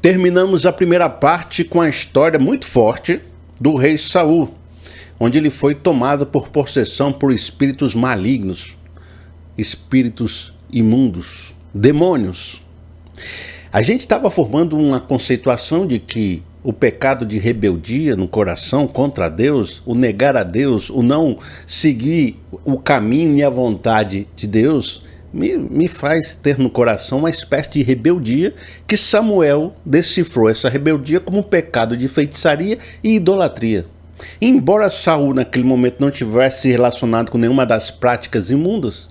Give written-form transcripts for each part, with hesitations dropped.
Terminamos a primeira parte com a história muito forte do rei Saul, onde ele foi tomado por possessão por espíritos malignos, espíritos imundos, demônios. A gente estava formando uma conceituação de que o pecado de rebeldia no coração contra Deus, o negar a Deus, o não seguir o caminho e a vontade de Deus, me faz ter no coração uma espécie de rebeldia que Samuel decifrou essa rebeldia como pecado de feitiçaria e idolatria. Embora Saul naquele momento não tivesse se relacionado com nenhuma das práticas imundas,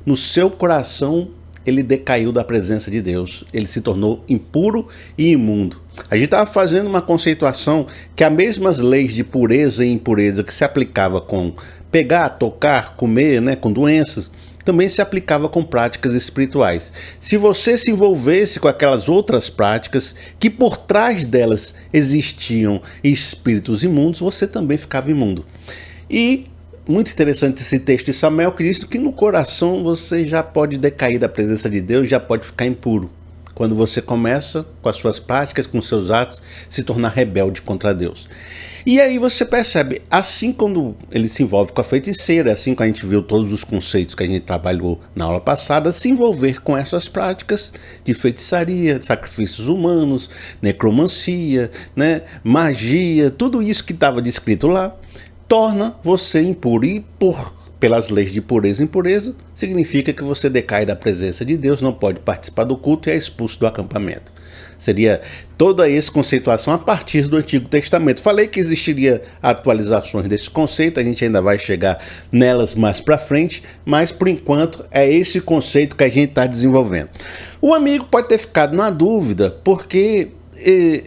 no seu coração ele decaiu da presença de Deus, ele se tornou impuro e imundo. A gente estava fazendo uma conceituação que as mesmas leis de pureza e impureza que se aplicava com pegar, tocar, comer, com doenças, também se aplicava com práticas espirituais. Se você se envolvesse com aquelas outras práticas, que por trás delas existiam espíritos imundos, você também ficava imundo. E muito interessante esse texto de Samuel, que diz que no coração você já pode decair da presença de Deus, já pode ficar impuro. Quando você começa com as suas práticas, com seus atos, se tornar rebelde contra Deus. E aí você percebe, assim quando ele se envolve com a feiticeira, assim que a gente viu todos os conceitos que a gente trabalhou na aula passada, se envolver com essas práticas de feitiçaria, de sacrifícios humanos, necromancia, magia, tudo isso que estava descrito lá, torna você impuro. E pelas leis de pureza e impureza, significa que você decai da presença de Deus, não pode participar do culto e é expulso do acampamento. Seria toda essa conceituação a partir do Antigo Testamento. Falei que existiria atualizações desse conceito, a gente ainda vai chegar nelas mais para frente, mas por enquanto é esse conceito que a gente está desenvolvendo. O amigo pode ter ficado na dúvida, porque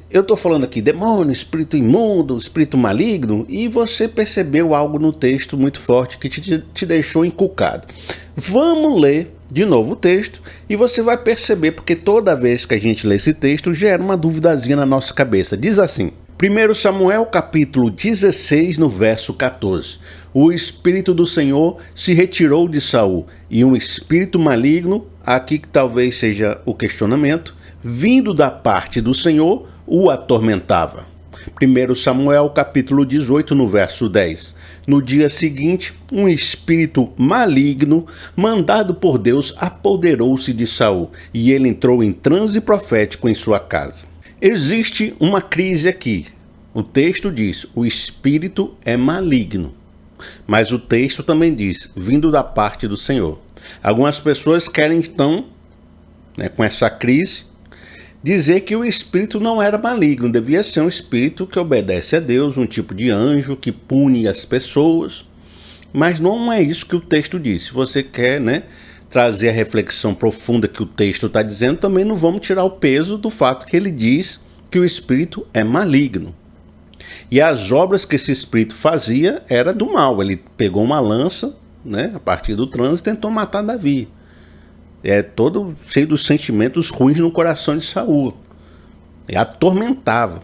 eu estou falando aqui demônio, espírito imundo, espírito maligno, e você percebeu algo no texto muito forte que te deixou encucado. Vamos ler de novo o texto e você vai perceber, porque toda vez que a gente lê esse texto gera uma duvidazinha na nossa cabeça. Diz assim: 1 Samuel capítulo 16 no verso 14. O espírito do Senhor se retirou de Saul e um espírito maligno, aqui que talvez seja o questionamento, vindo da parte do Senhor, o atormentava. 1 Samuel capítulo 18 no verso 10. No dia seguinte, um espírito maligno, mandado por Deus, apoderou-se de Saul, e ele entrou em transe profético em sua casa. Existe uma crise aqui. O texto diz, o espírito é maligno. Mas o texto também diz, vindo da parte do Senhor. Algumas pessoas querem então, com essa crise, dizer que o espírito não era maligno, devia ser um espírito que obedece a Deus, um tipo de anjo que pune as pessoas. Mas não é isso que o texto diz. Se você quer trazer a reflexão profunda que o texto está dizendo, também não vamos tirar o peso do fato que ele diz que o espírito é maligno. E as obras que esse espírito fazia era do mal. Ele pegou uma lança, a partir do transe, e tentou matar Davi. Todo cheio dos sentimentos ruins no coração de Saul. Atormentava.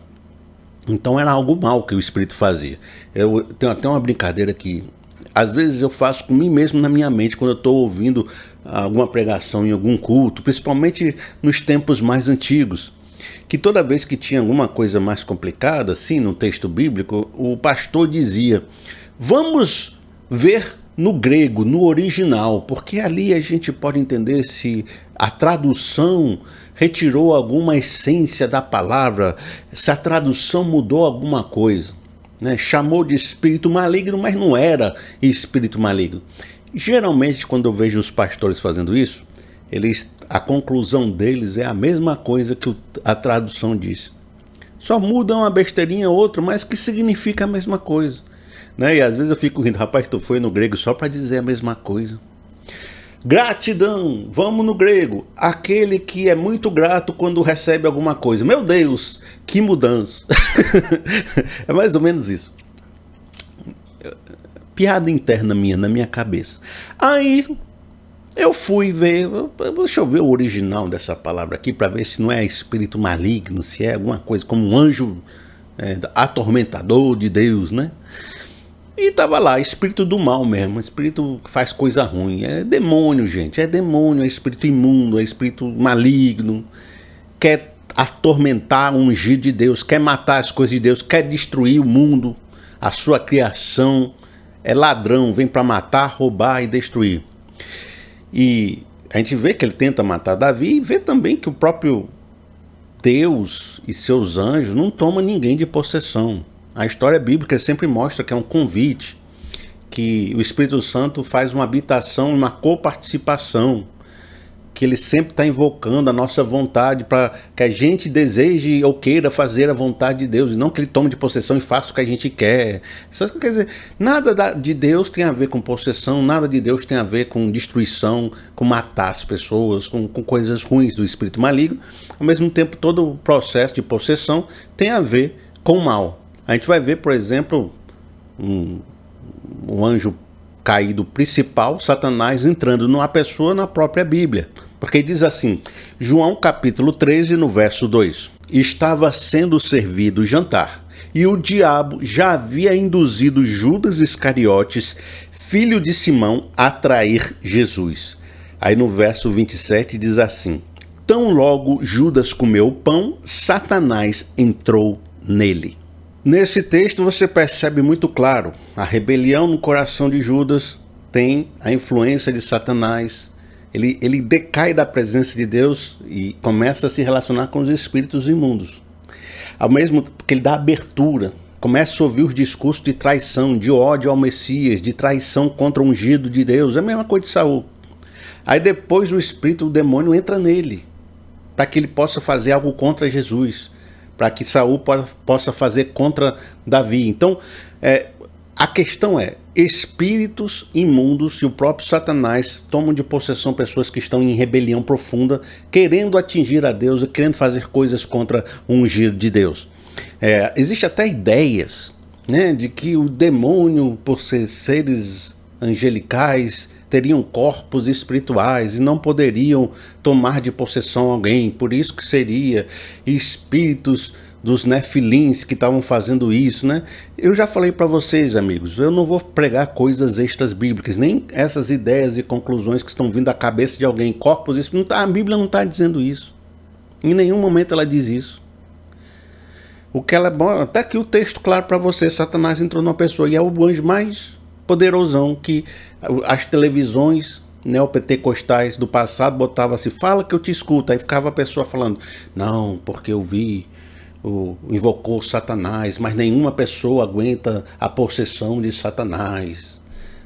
Então era algo mal que o espírito fazia. Eu tenho até uma brincadeira que às vezes eu faço com mim mesmo na minha mente quando eu estou ouvindo alguma pregação em algum culto, principalmente nos tempos mais antigos, que toda vez que tinha alguma coisa mais complicada, assim, no texto bíblico, o pastor dizia, vamos ver no grego, no original, porque ali a gente pode entender se a tradução retirou alguma essência da palavra, se a tradução mudou alguma coisa. Chamou de espírito maligno, mas não era espírito maligno. Geralmente, quando eu vejo os pastores fazendo isso, a conclusão deles é a mesma coisa que a tradução diz. Só muda uma besteirinha ou outra, mas que significa a mesma coisa. E às vezes eu fico rindo, rapaz, tu foi no grego só para dizer a mesma coisa. Gratidão, vamos no grego. Aquele que é muito grato quando recebe alguma coisa. Meu Deus, que mudança. É mais ou menos isso. Piada interna minha, na minha cabeça. Aí eu fui ver, deixa eu ver o original dessa palavra aqui, para ver se não é espírito maligno, se é alguma coisa como um anjo atormentador de Deus, E tava lá, espírito do mal mesmo, espírito que faz coisa ruim. É demônio, gente, é demônio, é espírito imundo, é espírito maligno. Quer atormentar o ungido de Deus, quer matar as coisas de Deus, quer destruir o mundo, a sua criação. É ladrão, vem para matar, roubar e destruir. E a gente vê que ele tenta matar Davi e vê também que o próprio Deus e seus anjos não tomam ninguém de possessão. A história bíblica sempre mostra que é um convite, que o Espírito Santo faz uma habitação, uma coparticipação, que ele sempre está invocando a nossa vontade para que a gente deseje ou queira fazer a vontade de Deus, e não que ele tome de possessão e faça o que a gente quer. Isso quer dizer, nada de Deus tem a ver com possessão, nada de Deus tem a ver com destruição, com matar as pessoas, com coisas ruins do espírito maligno. Ao mesmo tempo, todo o processo de possessão tem a ver com o mal. A gente vai ver, por exemplo, um anjo caído principal, Satanás, entrando numa pessoa na própria Bíblia. Porque diz assim, João capítulo 13, no verso 2. Estava sendo servido o jantar, e o diabo já havia induzido Judas Iscariotes, filho de Simão, a trair Jesus. Aí no verso 27 diz assim, tão logo Judas comeu o pão, Satanás entrou nele. Nesse texto você percebe muito claro, a rebelião no coração de Judas tem a influência de Satanás. Ele decai da presença de Deus e começa a se relacionar com os espíritos imundos. Ao mesmo tempo que ele dá abertura, começa a ouvir os discursos de traição, de ódio ao Messias, de traição contra o ungido de Deus. É a mesma coisa de Saul. Aí depois o espírito do demônio entra nele, para que ele possa fazer algo contra Jesus, para que Saul possa fazer contra Davi. Então, a questão é, espíritos imundos e o próprio Satanás tomam de possessão pessoas que estão em rebelião profunda, querendo atingir a Deus e querendo fazer coisas contra o ungido de Deus. Existe até ideias, né, de que o demônio, por ser seres angelicais, teriam corpos espirituais e não poderiam tomar de possessão alguém, por isso que seria espíritos dos nefilins que estavam fazendo isso, né? Eu já falei para vocês, amigos, eu não vou pregar coisas extras bíblicas, nem essas ideias e conclusões que estão vindo da cabeça de alguém, corpos espirituais, a Bíblia não está dizendo isso. Em nenhum momento ela diz isso. O que ela, até aqui o texto claro para você, Satanás entrou numa pessoa e é o anjo mais poderosão que as televisões neopentecostais do passado botavam assim, fala que eu te escuto, aí ficava a pessoa falando, não, porque eu vi, invocou Satanás, mas nenhuma pessoa aguenta a possessão de Satanás,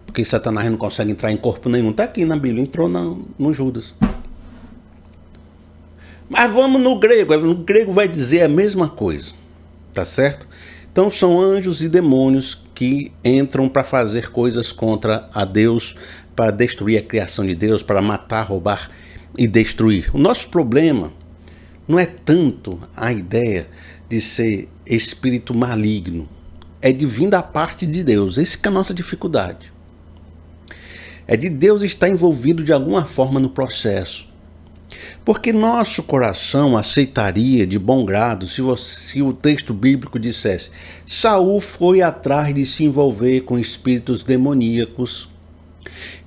porque Satanás não consegue entrar em corpo nenhum. Está aqui na Bíblia, entrou no Judas. Mas vamos no grego vai dizer a mesma coisa, tá certo? Então são anjos e demônios que entram para fazer coisas contra a Deus, para destruir a criação de Deus, para matar, roubar e destruir. O nosso problema não é tanto a ideia de ser espírito maligno, é de vir da parte de Deus. Essa que é a nossa dificuldade. É de Deus estar envolvido de alguma forma no processo. Porque nosso coração aceitaria de bom grado se o texto bíblico dissesse: Saul foi atrás de se envolver com espíritos demoníacos,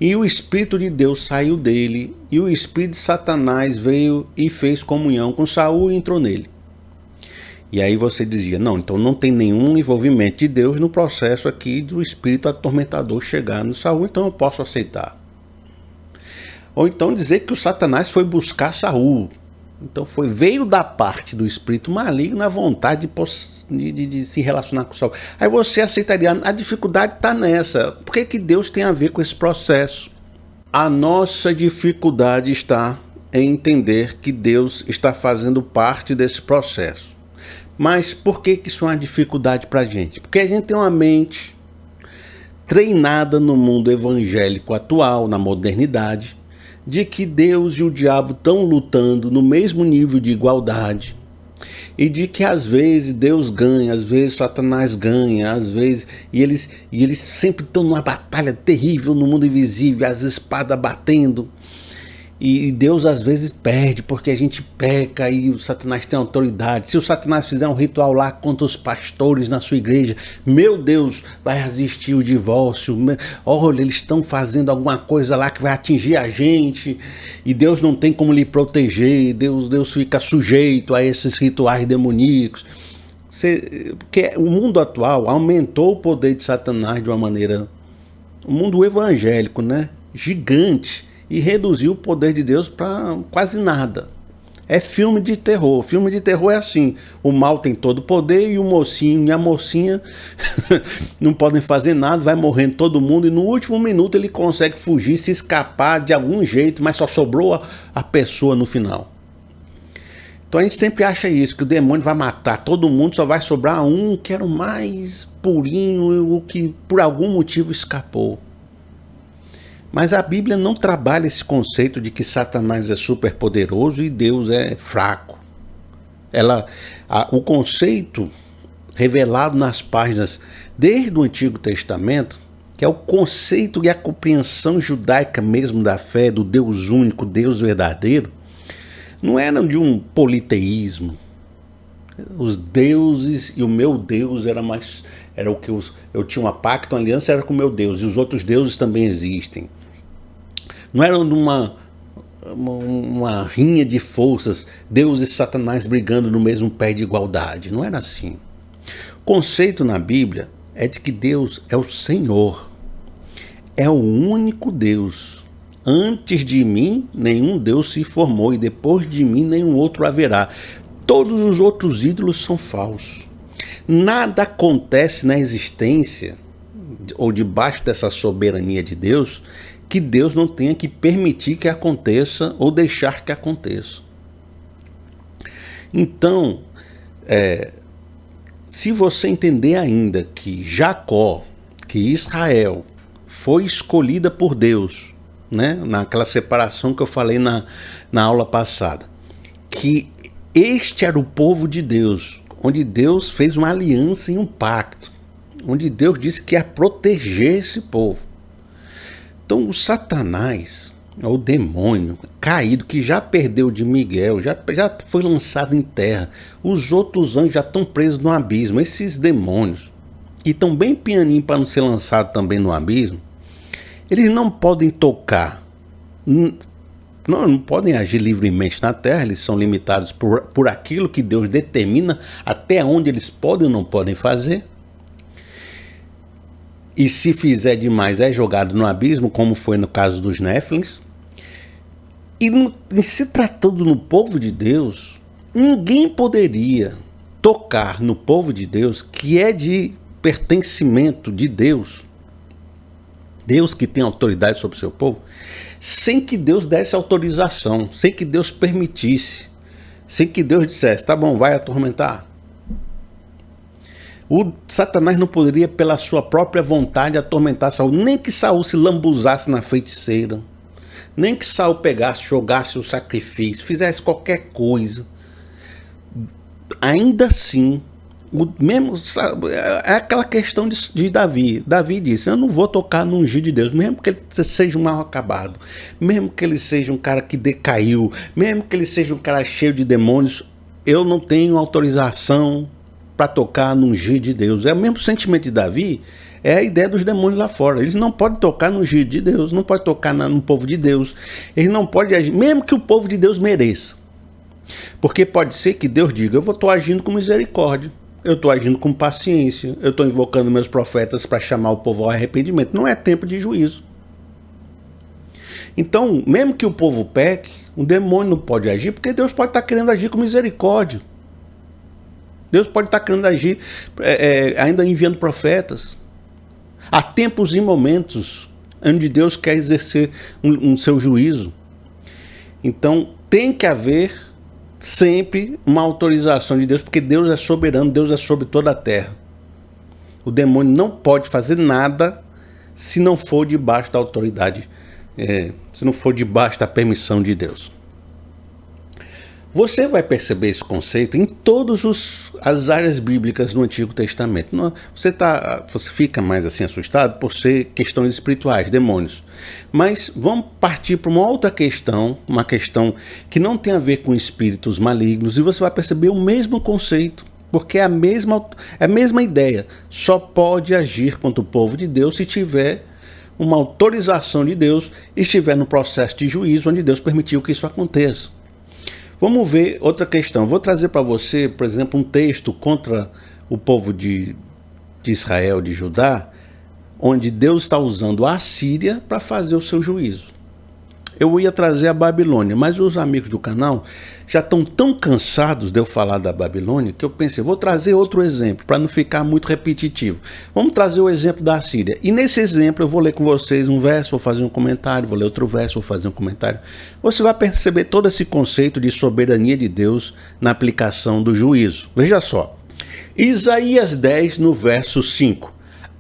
e o Espírito de Deus saiu dele, e o Espírito de Satanás veio e fez comunhão com Saul e entrou nele. E aí você dizia, não, então não tem nenhum envolvimento de Deus no processo aqui do espírito atormentador chegar no Saul, então eu posso aceitar. Ou então dizer que o Satanás foi buscar Saul. Então veio da parte do espírito maligno a vontade de se relacionar com Saul. Aí você aceitaria. A dificuldade está nessa. Por que Deus tem a ver com esse processo? A nossa dificuldade está em entender que Deus está fazendo parte desse processo. Mas por que isso é uma dificuldade para a gente? Porque a gente tem uma mente treinada no mundo evangélico atual, na modernidade, de que Deus e o diabo estão lutando no mesmo nível de igualdade, e de que às vezes Deus ganha, às vezes Satanás ganha, às vezes e eles sempre estão numa batalha terrível no mundo invisível, as espadas batendo. E Deus às vezes perde, porque a gente peca e o Satanás tem autoridade. Se o Satanás fizer um ritual lá contra os pastores na sua igreja, meu Deus, vai resistir o divórcio. Olha, eles estão fazendo alguma coisa lá que vai atingir a gente. E Deus não tem como lhe proteger. Deus fica sujeito a esses rituais demoníacos. Porque o mundo atual aumentou o poder de Satanás de uma maneira... O mundo evangélico, né? Gigante. E reduziu o poder de Deus para quase nada. É filme de terror. Filme de terror é assim. O mal tem todo o poder e o mocinho e a mocinha não podem fazer nada, vai morrendo todo mundo e no último minuto ele consegue fugir, se escapar de algum jeito, mas só sobrou a pessoa no final. Então a gente sempre acha isso, que o demônio vai matar todo mundo, só vai sobrar um que era o mais purinho, o que por algum motivo escapou. Mas a Bíblia não trabalha esse conceito de que Satanás é super poderoso e Deus é fraco. O conceito revelado nas páginas desde o Antigo Testamento, que é o conceito e a compreensão judaica mesmo da fé, do Deus único, Deus verdadeiro, não era de um politeísmo. Os deuses e o meu Deus era o que eu tinha uma pacto, uma aliança era com o meu Deus, e os outros deuses também existem. Não era uma rinha de forças, Deus e Satanás brigando no mesmo pé de igualdade. Não era assim. O conceito na Bíblia é de que Deus é o Senhor. É o único Deus. Antes de mim, nenhum Deus se formou, e depois de mim, nenhum outro haverá. Todos os outros ídolos são falsos. Nada acontece na existência, ou debaixo dessa soberania de Deus, que Deus não tenha que permitir que aconteça ou deixar que aconteça. Então, se você entender ainda que Jacó, que Israel, foi escolhida por Deus, né, naquela separação que eu falei na aula passada, que este era o povo de Deus, onde Deus fez uma aliança e um pacto, onde Deus disse que ia proteger esse povo. Então o Satanás, o demônio caído, que já perdeu de Miguel, já foi lançado em terra, os outros anjos já estão presos no abismo, esses demônios, que estão bem pianinho para não ser lançados também no abismo, eles não podem tocar, não podem agir livremente na terra, eles são limitados por aquilo que Deus determina até onde eles podem ou não podem fazer. E se fizer demais é jogado no abismo, como foi no caso dos Néfilins. E se tratando no povo de Deus, ninguém poderia tocar no povo de Deus, que é de pertencimento de Deus, Deus que tem autoridade sobre o seu povo, sem que Deus desse autorização, sem que Deus permitisse, sem que Deus dissesse, tá bom, vai atormentar. O Satanás não poderia, pela sua própria vontade, atormentar Saul, nem que Saul se lambuzasse na feiticeira, nem que Saul pegasse, jogasse o sacrifício, fizesse qualquer coisa. Ainda assim, é aquela questão de Davi. Davi disse, eu não vou tocar no ungido de Deus, mesmo que ele seja um mal acabado, mesmo que ele seja um cara que decaiu, mesmo que ele seja um cara cheio de demônios, eu não tenho autorização para tocar no ungido de Deus. É o mesmo sentimento de Davi, é a ideia dos demônios lá fora. Eles não podem tocar no ungido de Deus, não podem tocar no povo de Deus, eles não podem agir, mesmo que o povo de Deus mereça. Porque pode ser que Deus diga, eu estou agindo com misericórdia, eu estou agindo com paciência, eu estou invocando meus profetas para chamar o povo ao arrependimento. Não é tempo de juízo. Então, mesmo que o povo peque, o demônio não pode agir, porque Deus pode estar querendo agir com misericórdia. Deus pode estar querendo agir ainda enviando profetas. Há tempos e momentos onde Deus quer exercer um seu juízo. Então tem que haver sempre uma autorização de Deus, porque Deus é soberano, Deus é sobre toda a terra. O demônio não pode fazer nada se não for debaixo da autoridade, se não for debaixo da permissão de Deus. Você vai perceber esse conceito em todas as áreas bíblicas do Antigo Testamento. Você fica mais assim assustado por ser questões espirituais, demônios. Mas vamos partir para uma outra questão, uma questão que não tem a ver com espíritos malignos, e você vai perceber o mesmo conceito, porque é a mesma ideia. Só pode agir contra o povo de Deus se tiver uma autorização de Deus e estiver no processo de juízo onde Deus permitiu que isso aconteça. Vamos ver outra questão. Vou trazer para você, por exemplo, um texto contra o povo de Israel, de Judá, onde Deus está usando a Assíria para fazer o seu juízo. Eu ia trazer a Babilônia, mas os amigos do canal já estão tão cansados de eu falar da Babilônia que eu pensei, vou trazer outro exemplo, para não ficar muito repetitivo. Vamos trazer o exemplo da Assíria. E nesse exemplo eu vou ler com vocês um verso, vou fazer um comentário, vou ler outro verso, vou fazer um comentário. Você vai perceber todo esse conceito de soberania de Deus na aplicação do juízo. Veja só. Isaías 10, no verso 5.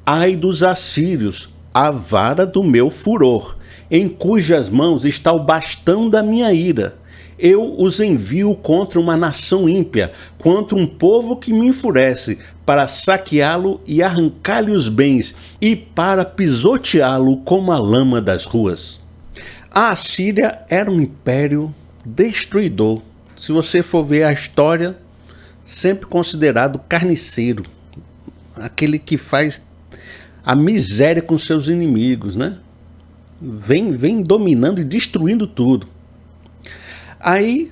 Ai dos assírios, a vara do meu furor, em cujas mãos está o bastão da minha ira. Eu os envio contra uma nação ímpia, contra um povo que me enfurece, para saqueá-lo e arrancar-lhe os bens, e para pisoteá-lo como a lama das ruas. A Assíria era um império destruidor. Se você for ver a história, sempre considerado carniceiro, aquele que faz a miséria com seus inimigos, né? Vem dominando e destruindo tudo. Aí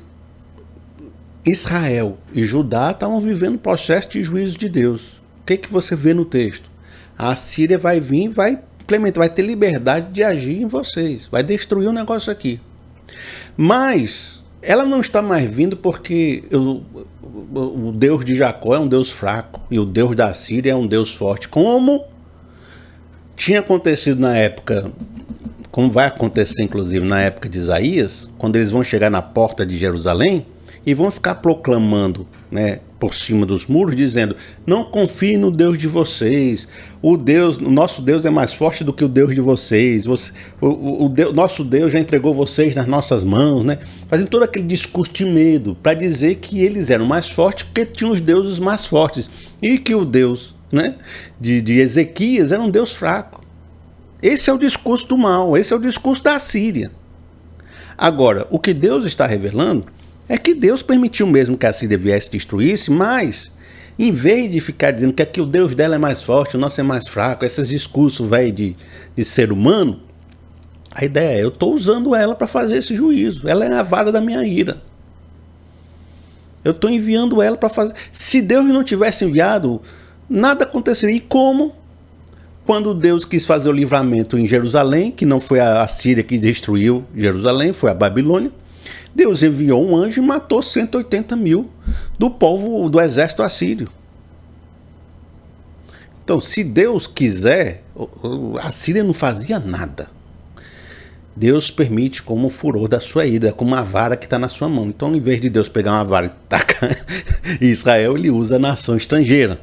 Israel e Judá estavam vivendo o processo de juízo de Deus. O que você vê no texto? A Assíria vai vir, vai implementar, vai ter liberdade de agir em vocês, vai destruir o negócio aqui. Mas ela não está mais vindo porque o Deus de Jacó é um Deus fraco e o Deus da Assíria é um Deus forte, como tinha acontecido na época, como vai acontecer inclusive na época de Isaías, quando eles vão chegar na porta de Jerusalém e vão ficar proclamando, né, por cima dos muros, dizendo: não confie no Deus de vocês, o nosso Deus é mais forte do que o Deus de vocês, nosso Deus já entregou vocês nas nossas mãos, né? Fazendo todo aquele discurso de medo para dizer que eles eram mais fortes porque tinham os deuses mais fortes e que o Deus, né, de Ezequias era um Deus fraco. Esse é o discurso do mal, esse é o discurso da Síria. Agora, o que Deus está revelando é que Deus permitiu mesmo que a Síria viesse e destruísse, mas em vez de ficar dizendo que aqui o Deus dela é mais forte, o nosso é mais fraco, esses discursos velho de ser humano, a ideia é: eu estou usando ela para fazer esse juízo, ela é a vara da minha ira. Eu estou enviando ela para fazer. Se Deus não tivesse enviado, nada aconteceria. E como? Quando Deus quis fazer o livramento em Jerusalém, que não foi a Síria que destruiu Jerusalém, foi a Babilônia, Deus enviou um anjo e matou 180 mil do povo, do exército assírio. Então, se Deus quiser, a Síria não fazia nada. Deus permite como o furor da sua ira, como uma vara que está na sua mão. Então, em vez de Deus pegar uma vara e tacar em Israel, ele usa a nação estrangeira.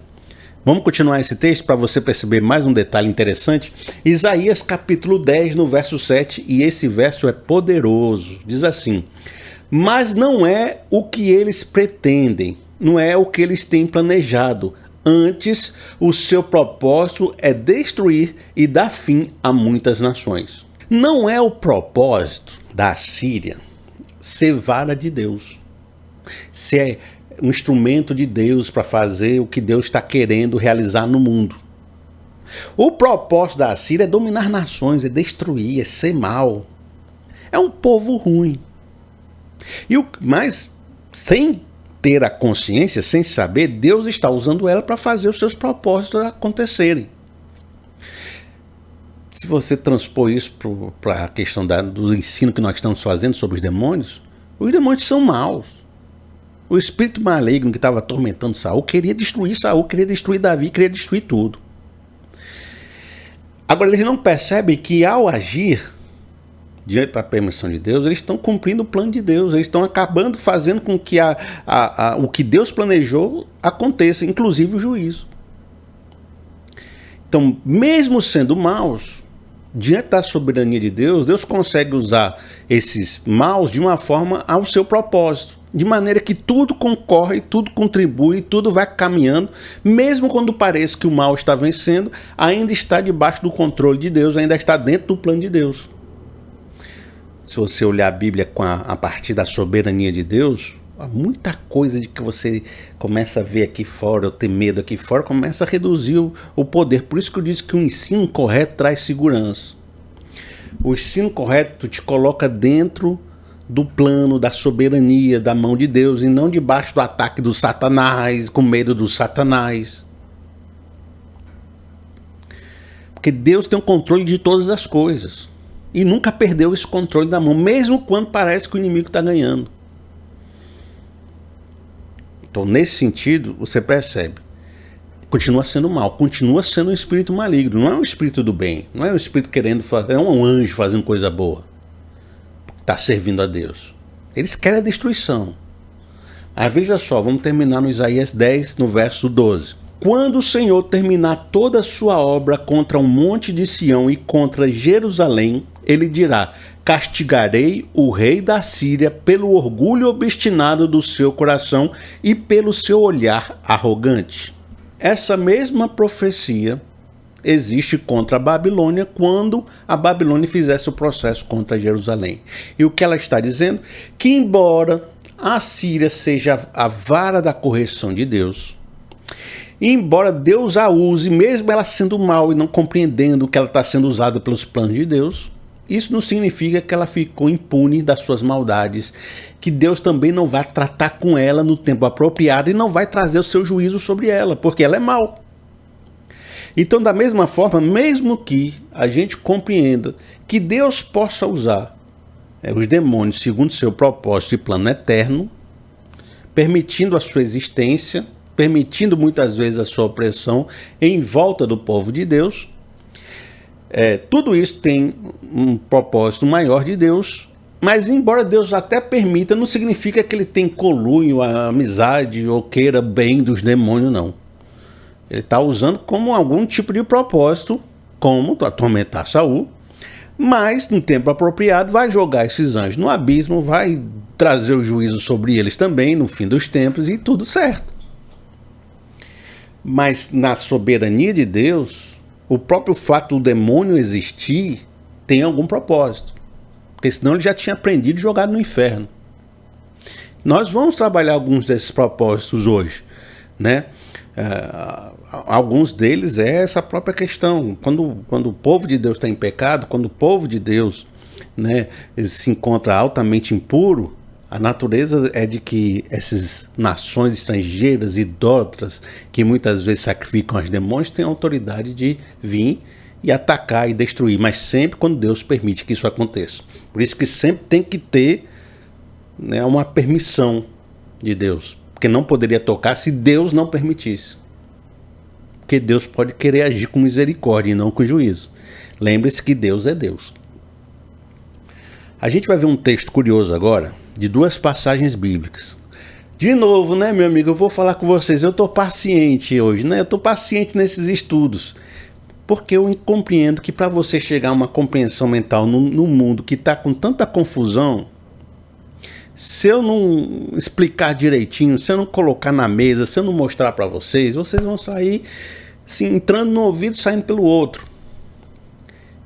Vamos continuar esse texto para você perceber mais um detalhe interessante. Isaías capítulo 10, no verso 7, e esse verso é poderoso. Diz assim: mas não é o que eles pretendem, não é o que eles têm planejado. Antes, o seu propósito é destruir e dar fim a muitas nações. Não é o propósito da Síria ser vara de Deus, ser um instrumento de Deus para fazer o que Deus está querendo realizar no mundo. O propósito da Assíria é dominar nações, é destruir, é ser mal. É um povo ruim. Mas sem ter a consciência, sem saber, Deus está usando ela para fazer os seus propósitos acontecerem. Se você transpor isso para a questão do ensino que nós estamos fazendo sobre os demônios são maus. O espírito maligno que estava atormentando Saul queria destruir Davi, queria destruir tudo. Agora, eles não percebem que ao agir diante da permissão de Deus, eles estão cumprindo o plano de Deus, eles estão acabando fazendo com que o que Deus planejou aconteça, inclusive o juízo. Então, mesmo sendo maus, diante da soberania de Deus, Deus consegue usar esses maus de uma forma ao seu propósito. De maneira que tudo concorre, tudo contribui, tudo vai caminhando, mesmo quando parece que o mal está vencendo, ainda está debaixo do controle de Deus, ainda está dentro do plano de Deus. Se você olhar a Bíblia a partir da soberania de Deus, muita coisa de que você começa a ver aqui fora, ou ter medo aqui fora, começa a reduzir o poder. Por isso que eu disse que o ensino correto traz segurança. O ensino correto te coloca dentro do plano, da soberania, da mão de Deus, e não debaixo do ataque do Satanás, com medo do Satanás. Porque Deus tem o controle de todas as coisas. E nunca perdeu esse controle da mão, mesmo quando parece que o inimigo está ganhando. Então, nesse sentido, você percebe, continua sendo mal, continua sendo um espírito maligno, não é um espírito do bem, não é um espírito querendo fazer, é um anjo fazendo coisa boa, está servindo a Deus. Eles querem a destruição. Aí veja só, vamos terminar no Isaías 10, no verso 12. Quando o Senhor terminar toda a sua obra contra o monte de Sião e contra Jerusalém, ele dirá: castigarei o rei da Síria pelo orgulho obstinado do seu coração e pelo seu olhar arrogante. Essa mesma profecia existe contra a Babilônia quando a Babilônia fizesse o processo contra Jerusalém. E o que ela está dizendo? Que embora a Síria seja a vara da correção de Deus, e embora Deus a use, mesmo ela sendo mal e não compreendendo que ela está sendo usada pelos planos de Deus, isso não significa que ela ficou impune das suas maldades, que Deus também não vai tratar com ela no tempo apropriado e não vai trazer o seu juízo sobre ela, porque ela é mal. Então, da mesma forma, mesmo que a gente compreenda que Deus possa usar os demônios segundo seu propósito e plano eterno, permitindo a sua existência, permitindo muitas vezes a sua opressão em volta do povo de Deus, tudo isso tem um propósito maior de Deus, mas embora Deus até permita, não significa que ele tem conluio, amizade ou queira bem dos demônios, não. Ele está usando como algum tipo de propósito, como atormentar Saul, mas no tempo apropriado vai jogar esses anjos no abismo, vai trazer o juízo sobre eles também no fim dos tempos e tudo certo. Mas na soberania de Deus, o próprio fato do demônio existir tem algum propósito, porque senão ele já tinha aprendido e jogado no inferno. Nós vamos trabalhar alguns desses propósitos hoje, né? Alguns deles é essa própria questão. Quando o povo de Deus está em pecado, quando o povo de Deus, né, se encontra altamente impuro, a natureza é de que essas nações estrangeiras, idólatras, que muitas vezes sacrificam aos demônios, têm autoridade de vir e atacar e destruir, mas sempre quando Deus permite que isso aconteça. Por isso que sempre tem que ter, né, uma permissão de Deus, porque não poderia tocar se Deus não permitisse. Porque Deus pode querer agir com misericórdia e não com juízo. Lembre-se que Deus é Deus. A gente vai ver um texto curioso agora, de duas passagens bíblicas. De novo, né, meu amigo, eu vou falar com vocês, eu estou paciente hoje, né? Eu estou paciente nesses estudos, porque eu compreendo que para você chegar a uma compreensão mental no mundo que está com tanta confusão, se eu não explicar direitinho, se eu não colocar na mesa, se eu não mostrar para vocês, vocês vão sair assim, entrando no ouvido e saindo pelo outro.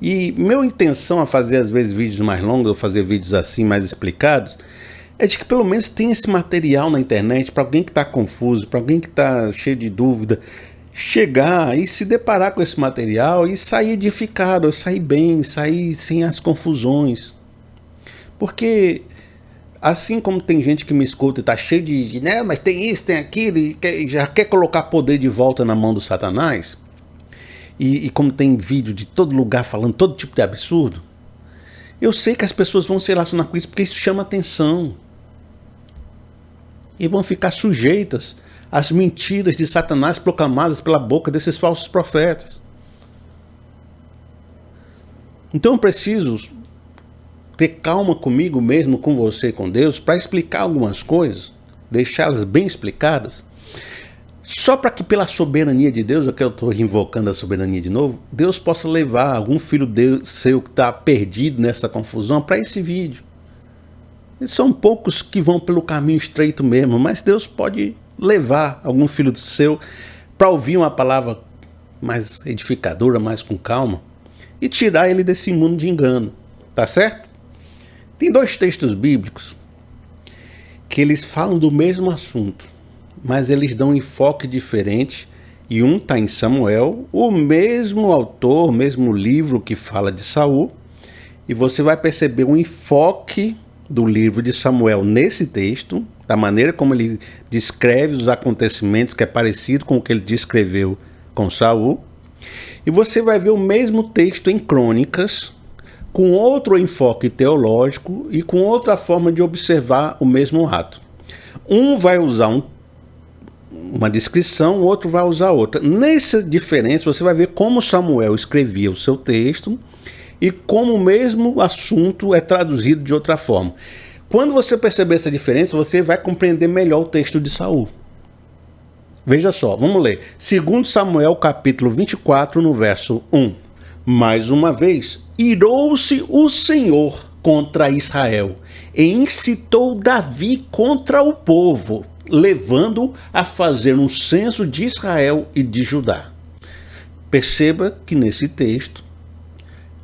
E minha intenção a fazer às vezes vídeos mais longos, ou fazer vídeos assim mais explicados, é de que pelo menos tenha esse material na internet para alguém que está confuso, para alguém que está cheio de dúvida, chegar e se deparar com esse material e sair edificado, sair bem, sair sem as confusões. Porque assim como tem gente que me escuta e está cheio de né, mas tem isso, tem aquilo, e já quer colocar poder de volta na mão do Satanás, e como tem vídeo de todo lugar falando todo tipo de absurdo, eu sei que as pessoas vão se relacionar com isso porque isso chama atenção. E vão ficar sujeitas às mentiras de Satanás proclamadas pela boca desses falsos profetas. Então eu preciso ter calma comigo mesmo, com você, com Deus, para explicar algumas coisas, deixá-las bem explicadas, só para que pela soberania de Deus, que eu estou invocando a soberania de novo, Deus possa levar algum filho seu que está perdido nessa confusão para esse vídeo. E são poucos que vão pelo caminho estreito mesmo, mas Deus pode levar algum filho seu para ouvir uma palavra mais edificadora, mais com calma, e tirar ele desse mundo de engano, tá certo? Tem 2 textos bíblicos que eles falam do mesmo assunto, mas eles dão um enfoque diferente, e um está em Samuel, o mesmo autor, o mesmo livro que fala de Saul, e você vai perceber um enfoque do livro de Samuel nesse texto, da maneira como ele descreve os acontecimentos, que é parecido com o que ele descreveu com Saul, e você vai ver o mesmo texto em Crônicas, com outro enfoque teológico e com outra forma de observar o mesmo ato. Um vai usar uma descrição, o outro vai usar outra. Nessa diferença, você vai ver como Samuel escrevia o seu texto e como o mesmo assunto é traduzido de outra forma. Quando você perceber essa diferença, você vai compreender melhor o texto de Saul. Veja só, vamos ler. 2 Samuel capítulo 24, no verso 1. Mais uma vez, irou-se o Senhor contra Israel e incitou Davi contra o povo, levando-o a fazer um censo de Israel e de Judá. Perceba que nesse texto,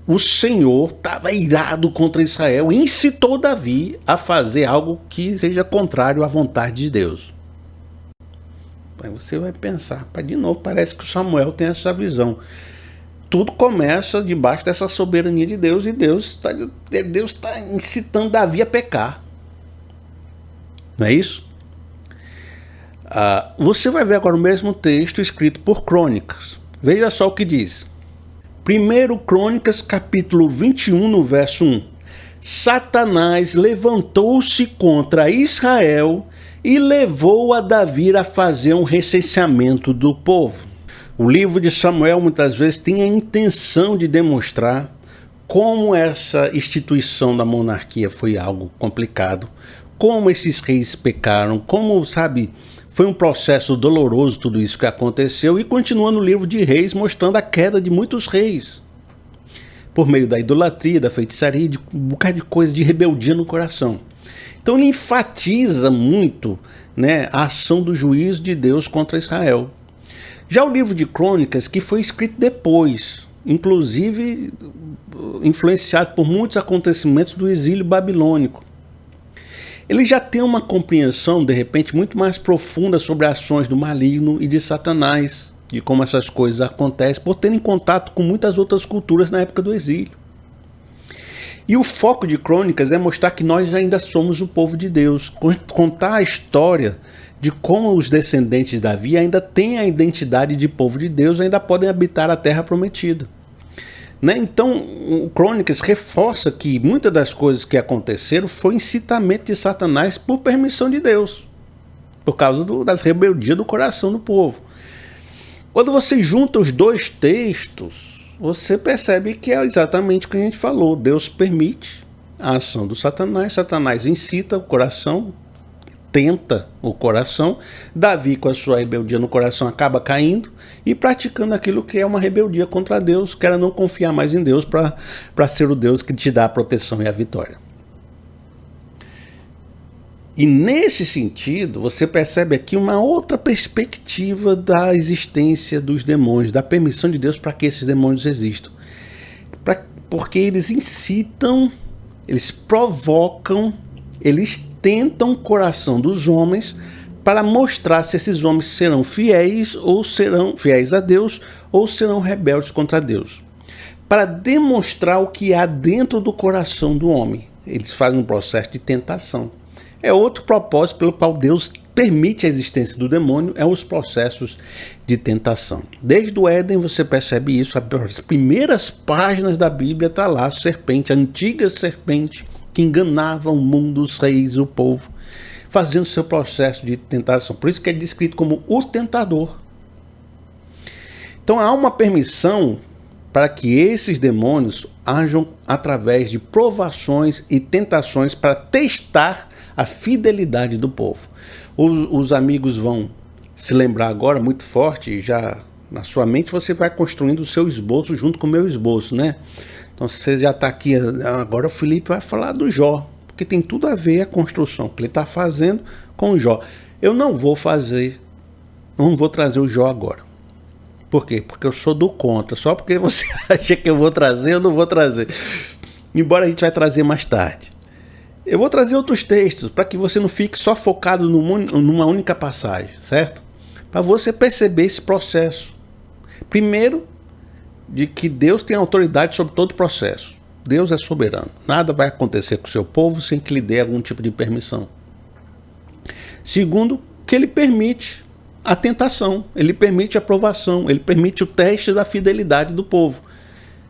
o Senhor estava irado contra Israel e incitou Davi a fazer algo que seja contrário à vontade de Deus. Aí você vai pensar, de novo, parece que o Samuel tem essa visão. Tudo começa debaixo dessa soberania de Deus, e Deus está incitando Davi a pecar. Não é isso? Você vai ver agora o mesmo texto escrito por Crônicas. Veja só o que diz. 1 Crônicas capítulo 21, no verso 1. Satanás levantou-se contra Israel e levou a Davi a fazer um recenseamento do povo. O livro de Samuel muitas vezes tem a intenção de demonstrar como essa instituição da monarquia foi algo complicado, como esses reis pecaram, como, foi um processo doloroso tudo isso que aconteceu, e continua no livro de Reis mostrando a queda de muitos reis, por meio da idolatria, da feitiçaria, de um bocado de coisa, de rebeldia no coração. Então ele enfatiza muito, a ação do juízo de Deus contra Israel. Já o livro de Crônicas, que foi escrito depois, inclusive influenciado por muitos acontecimentos do exílio babilônico, ele já tem uma compreensão, de repente, muito mais profunda sobre ações do maligno e de Satanás, de como essas coisas acontecem, por terem contato com muitas outras culturas na época do exílio. E o foco de Crônicas é mostrar que nós ainda somos o povo de Deus, contar a história de como os descendentes de Davi ainda têm a identidade de povo de Deus, ainda podem habitar a terra prometida. Então, o Crônicas reforça que muitas das coisas que aconteceram foi incitamento de Satanás por permissão de Deus, por causa das rebeldias do coração do povo. Quando você junta os 2 textos, você percebe que é exatamente o que a gente falou. Deus permite a ação do Satanás, Satanás incita o coração, tenta o coração, Davi, com a sua rebeldia no coração, acaba caindo e praticando aquilo que é uma rebeldia contra Deus, que era não confiar mais em Deus para ser o Deus que te dá a proteção e a vitória. E nesse sentido, você percebe aqui uma outra perspectiva da existência dos demônios, da permissão de Deus para que esses demônios existam. Porque eles incitam, eles provocam, eles tentam o coração dos homens para mostrar se esses homens serão fiéis a Deus ou serão rebeldes contra Deus. Para demonstrar o que há dentro do coração do homem. Eles fazem um processo de tentação. É outro propósito pelo qual Deus permite a existência do demônio, é os processos de tentação. Desde o Éden você percebe isso, as primeiras páginas da Bíblia está lá, a serpente, a antiga serpente, que enganava o mundo, os reis, o povo, fazendo seu processo de tentação. Por isso que é descrito como o tentador. Então há uma permissão para que esses demônios ajam através de provações e tentações para testar a fidelidade do povo. Os amigos vão se lembrar agora muito forte, já na sua mente você vai construindo o seu esboço junto com o meu esboço, Então você já está aqui, agora o Felipe vai falar do Jó, porque tem tudo a ver a construção que ele está fazendo com o Jó. Eu não vou trazer o Jó agora. Por quê? Porque eu sou do contra. Só porque você acha que eu vou trazer, eu não vou trazer. Embora a gente vai trazer mais tarde. Eu vou trazer outros textos para que você não fique só focado numa única passagem, certo? Para você perceber esse processo. Primeiro, de que Deus tem autoridade sobre todo o processo. Deus é soberano. Nada vai acontecer com o seu povo sem que lhe dê algum tipo de permissão. Segundo, que ele permite a tentação, ele permite a provação, ele permite o teste da fidelidade do povo.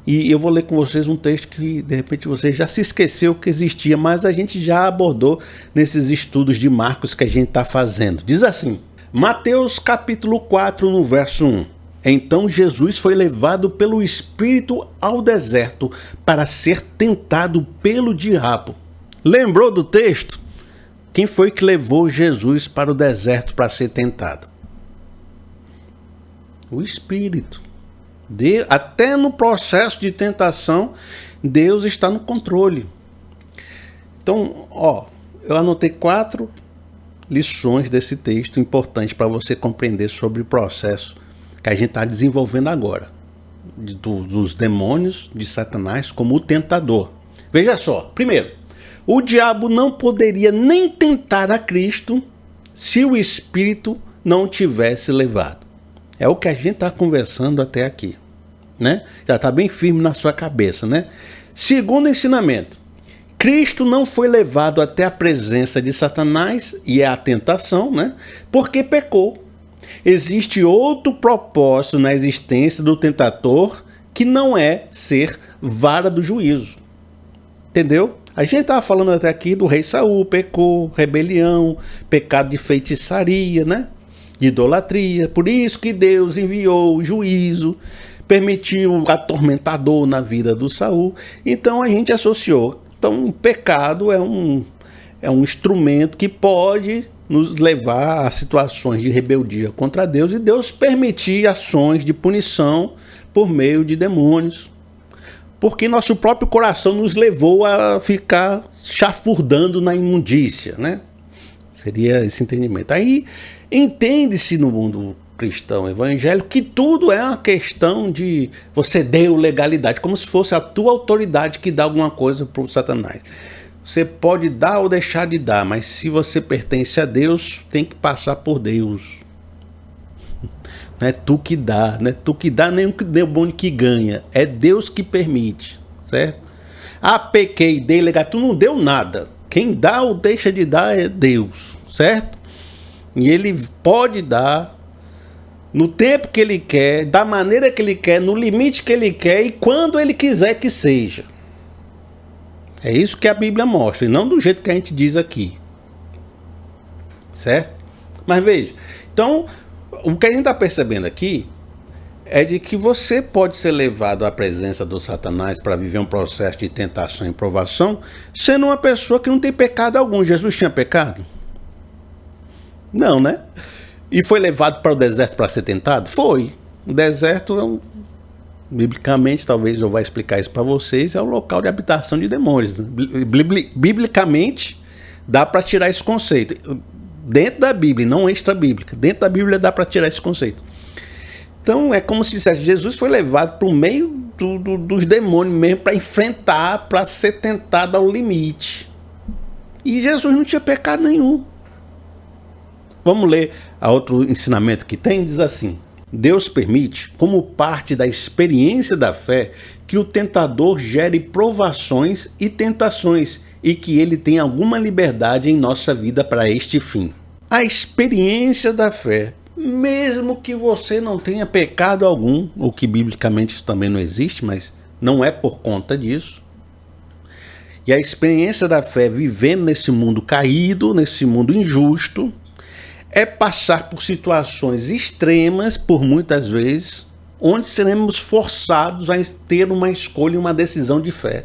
E eu vou ler com vocês um texto que de repente você já se esqueceu que existia, mas a gente já abordou nesses estudos de Marcos que a gente está fazendo. Diz assim, Mateus capítulo 4, no verso 1. Então Jesus foi levado pelo Espírito ao deserto para ser tentado pelo diabo. Lembrou do texto? Quem foi que levou Jesus para o deserto para ser tentado? O Espírito. Até no processo de tentação, Deus está no controle. Então, eu anotei 4 lições desse texto importantes para você compreender sobre o processo que a gente está desenvolvendo agora. Dos demônios, de Satanás, como o tentador. Veja só, primeiro, o diabo não poderia nem tentar a Cristo se o Espírito não tivesse levado. É o que a gente está conversando até aqui, né? Já está bem firme na sua cabeça, né? Segundo ensinamento, Cristo não foi levado até a presença de Satanás, e é a tentação, né? Porque pecou. Existe outro propósito na existência do tentador que não é ser vara do juízo. Entendeu? A gente estava falando até aqui do rei Saul, pecou, rebelião, pecado de feitiçaria, né? De idolatria. Por isso que Deus enviou o juízo, permitiu o atormentador na vida do Saul. Então a gente associou. Então o pecado é um instrumento que pode nos levar a situações de rebeldia contra Deus, e Deus permitir ações de punição por meio de demônios, porque nosso próprio coração nos levou a ficar chafurdando na imundícia, né? Seria esse entendimento. Aí entende-se no mundo cristão evangélico que tudo é uma questão de você deu legalidade, como se fosse a tua autoridade que dá alguma coisa para o Satanás. Você pode dar ou deixar de dar, mas se você pertence a Deus, tem que passar por Deus. Não é tu que dá, não é tu que dá, nem o demônio que ganha. É Deus que permite, certo? Pequei, dei legal, tu não deu nada. Quem dá ou deixa de dar é Deus, certo? E ele pode dar no tempo que ele quer, da maneira que ele quer, no limite que ele quer e quando ele quiser que seja. É isso que a Bíblia mostra, e não do jeito que a gente diz aqui. Certo? Mas veja, então, o que a gente está percebendo aqui é de que você pode ser levado à presença do Satanás para viver um processo de tentação e provação, sendo uma pessoa que não tem pecado algum. Jesus tinha pecado? Não, né? E foi levado para o deserto para ser tentado? Foi. O deserto biblicamente, talvez eu vá explicar isso para vocês, é o local de habitação de demônios. Biblicamente, dá para tirar esse conceito. Dentro da Bíblia, não extra-bíblica. Dentro da Bíblia dá para tirar esse conceito. Então, é como se dissesse, Jesus foi levado para o meio dos demônios mesmo, para enfrentar, para ser tentado ao limite. E Jesus não tinha pecado nenhum. Vamos ler a outro ensinamento que tem, diz assim: Deus permite, como parte da experiência da fé, que o tentador gere provações e tentações e que ele tenha alguma liberdade em nossa vida para este fim. A experiência da fé, mesmo que você não tenha pecado algum, o que biblicamente isso também não existe, mas não é por conta disso. E a experiência da fé vivendo nesse mundo caído, nesse mundo injusto, é passar por situações extremas, por muitas vezes, onde seremos forçados a ter uma escolha, uma decisão de fé.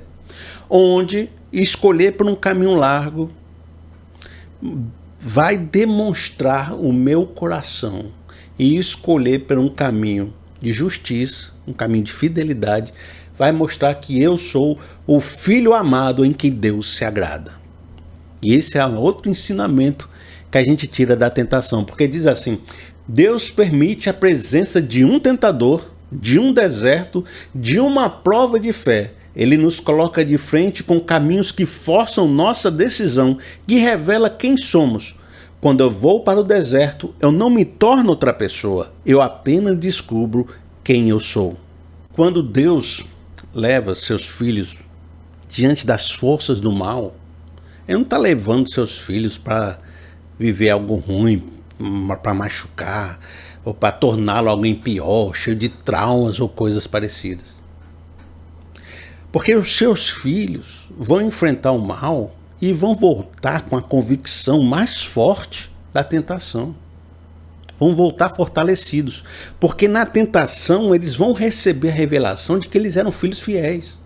Onde escolher por um caminho largo vai demonstrar o meu coração, e escolher por um caminho de justiça, um caminho de fidelidade, vai mostrar que eu sou o filho amado em que Deus se agrada. E esse é outro ensinamento que a gente tira da tentação, porque diz assim: Deus permite a presença de um tentador, de um deserto, de uma prova de fé. Ele nos coloca de frente com caminhos que forçam nossa decisão, que revela quem somos. Quando eu vou para o deserto, eu não me torno outra pessoa, eu apenas descubro quem eu sou. Quando Deus leva seus filhos diante das forças do mal, Ele não está levando seus filhos para viver algo ruim, para machucar, ou para torná-lo alguém pior, cheio de traumas ou coisas parecidas. Porque os seus filhos vão enfrentar o mal e vão voltar com a convicção mais forte da tentação. Vão voltar fortalecidos. Porque na tentação eles vão receber a revelação de que eles eram filhos fiéis.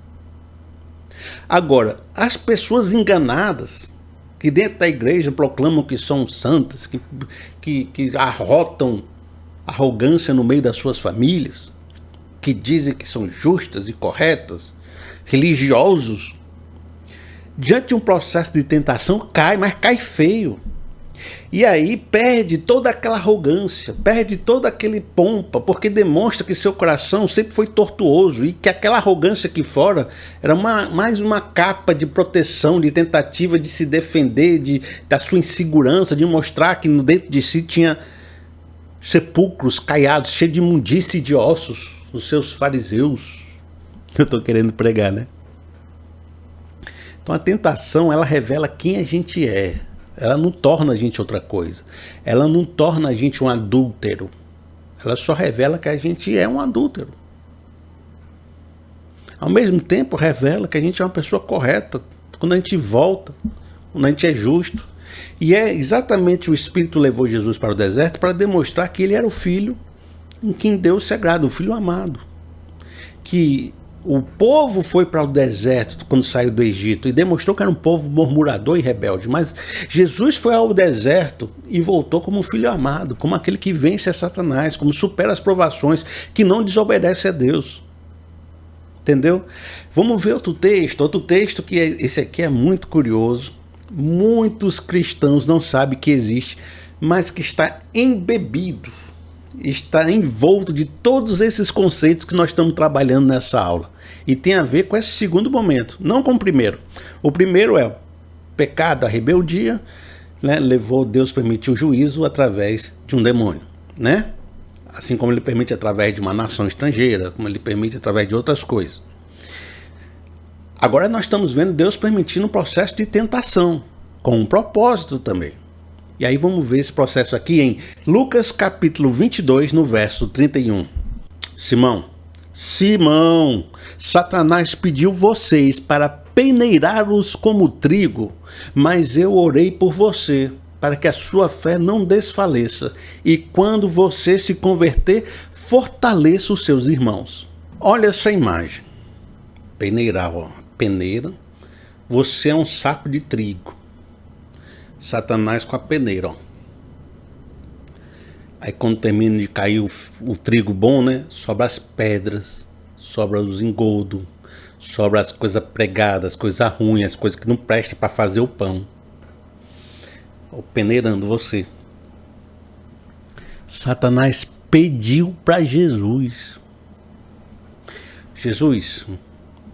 Agora, as pessoas enganadas, que dentro da igreja proclamam que são santas, que arrotam arrogância no meio das suas famílias, que dizem que são justas e corretas, religiosos, diante de um processo de tentação cai, mas cai feio. E aí perde toda aquela arrogância, perde toda aquele pompa, porque demonstra que seu coração sempre foi tortuoso e que aquela arrogância aqui fora era mais uma capa de proteção, de tentativa de se defender da sua insegurança, de mostrar que dentro de si tinha sepulcros caiados, cheios de imundície e de ossos, os seus fariseus. Eu estou querendo pregar, né? Então a tentação, ela revela quem a gente é. Ela não torna a gente outra coisa. Ela não torna a gente um adúltero. Ela só revela que a gente é um adúltero. Ao mesmo tempo, revela que a gente é uma pessoa correta. Quando a gente volta, quando a gente é justo. E é exatamente o Espírito levou Jesus para o deserto para demonstrar que ele era o filho em quem Deus se agrada, o filho amado. Que o povo foi para o deserto quando saiu do Egito e demonstrou que era um povo murmurador e rebelde. Mas Jesus foi ao deserto e voltou como um filho amado, como aquele que vence a Satanás, como supera as provações, que não desobedece a Deus. Entendeu? Vamos ver outro texto que esse aqui é muito curioso. Muitos cristãos não sabem que existe, mas que está embebido, está envolto de todos esses conceitos que nós estamos trabalhando nessa aula. E tem a ver com esse segundo momento, não com o primeiro. O primeiro é o pecado, a rebeldia, né? Deus permitiu o juízo através de um demônio, né? Assim como ele permite através de uma nação estrangeira, como ele permite através de outras coisas. Agora nós estamos vendo Deus permitindo um processo de tentação, com um propósito também. E aí vamos ver esse processo aqui em Lucas capítulo 22, no verso 31. Simão, Satanás pediu vocês para peneirá-los como trigo, mas eu orei por você, para que a sua fé não desfaleça, e quando você se converter, fortaleça os seus irmãos. Olha essa imagem. Peneirar, ó. Peneira. Você é um saco de trigo. Satanás com a peneira, ó. Aí quando termina de cair o trigo bom, né? Sobra as pedras, sobra os engodos, sobra as coisas pregadas, as coisas ruins, as coisas que não prestam para fazer o pão. Ó, peneirando você. Satanás pediu para Jesus: Jesus,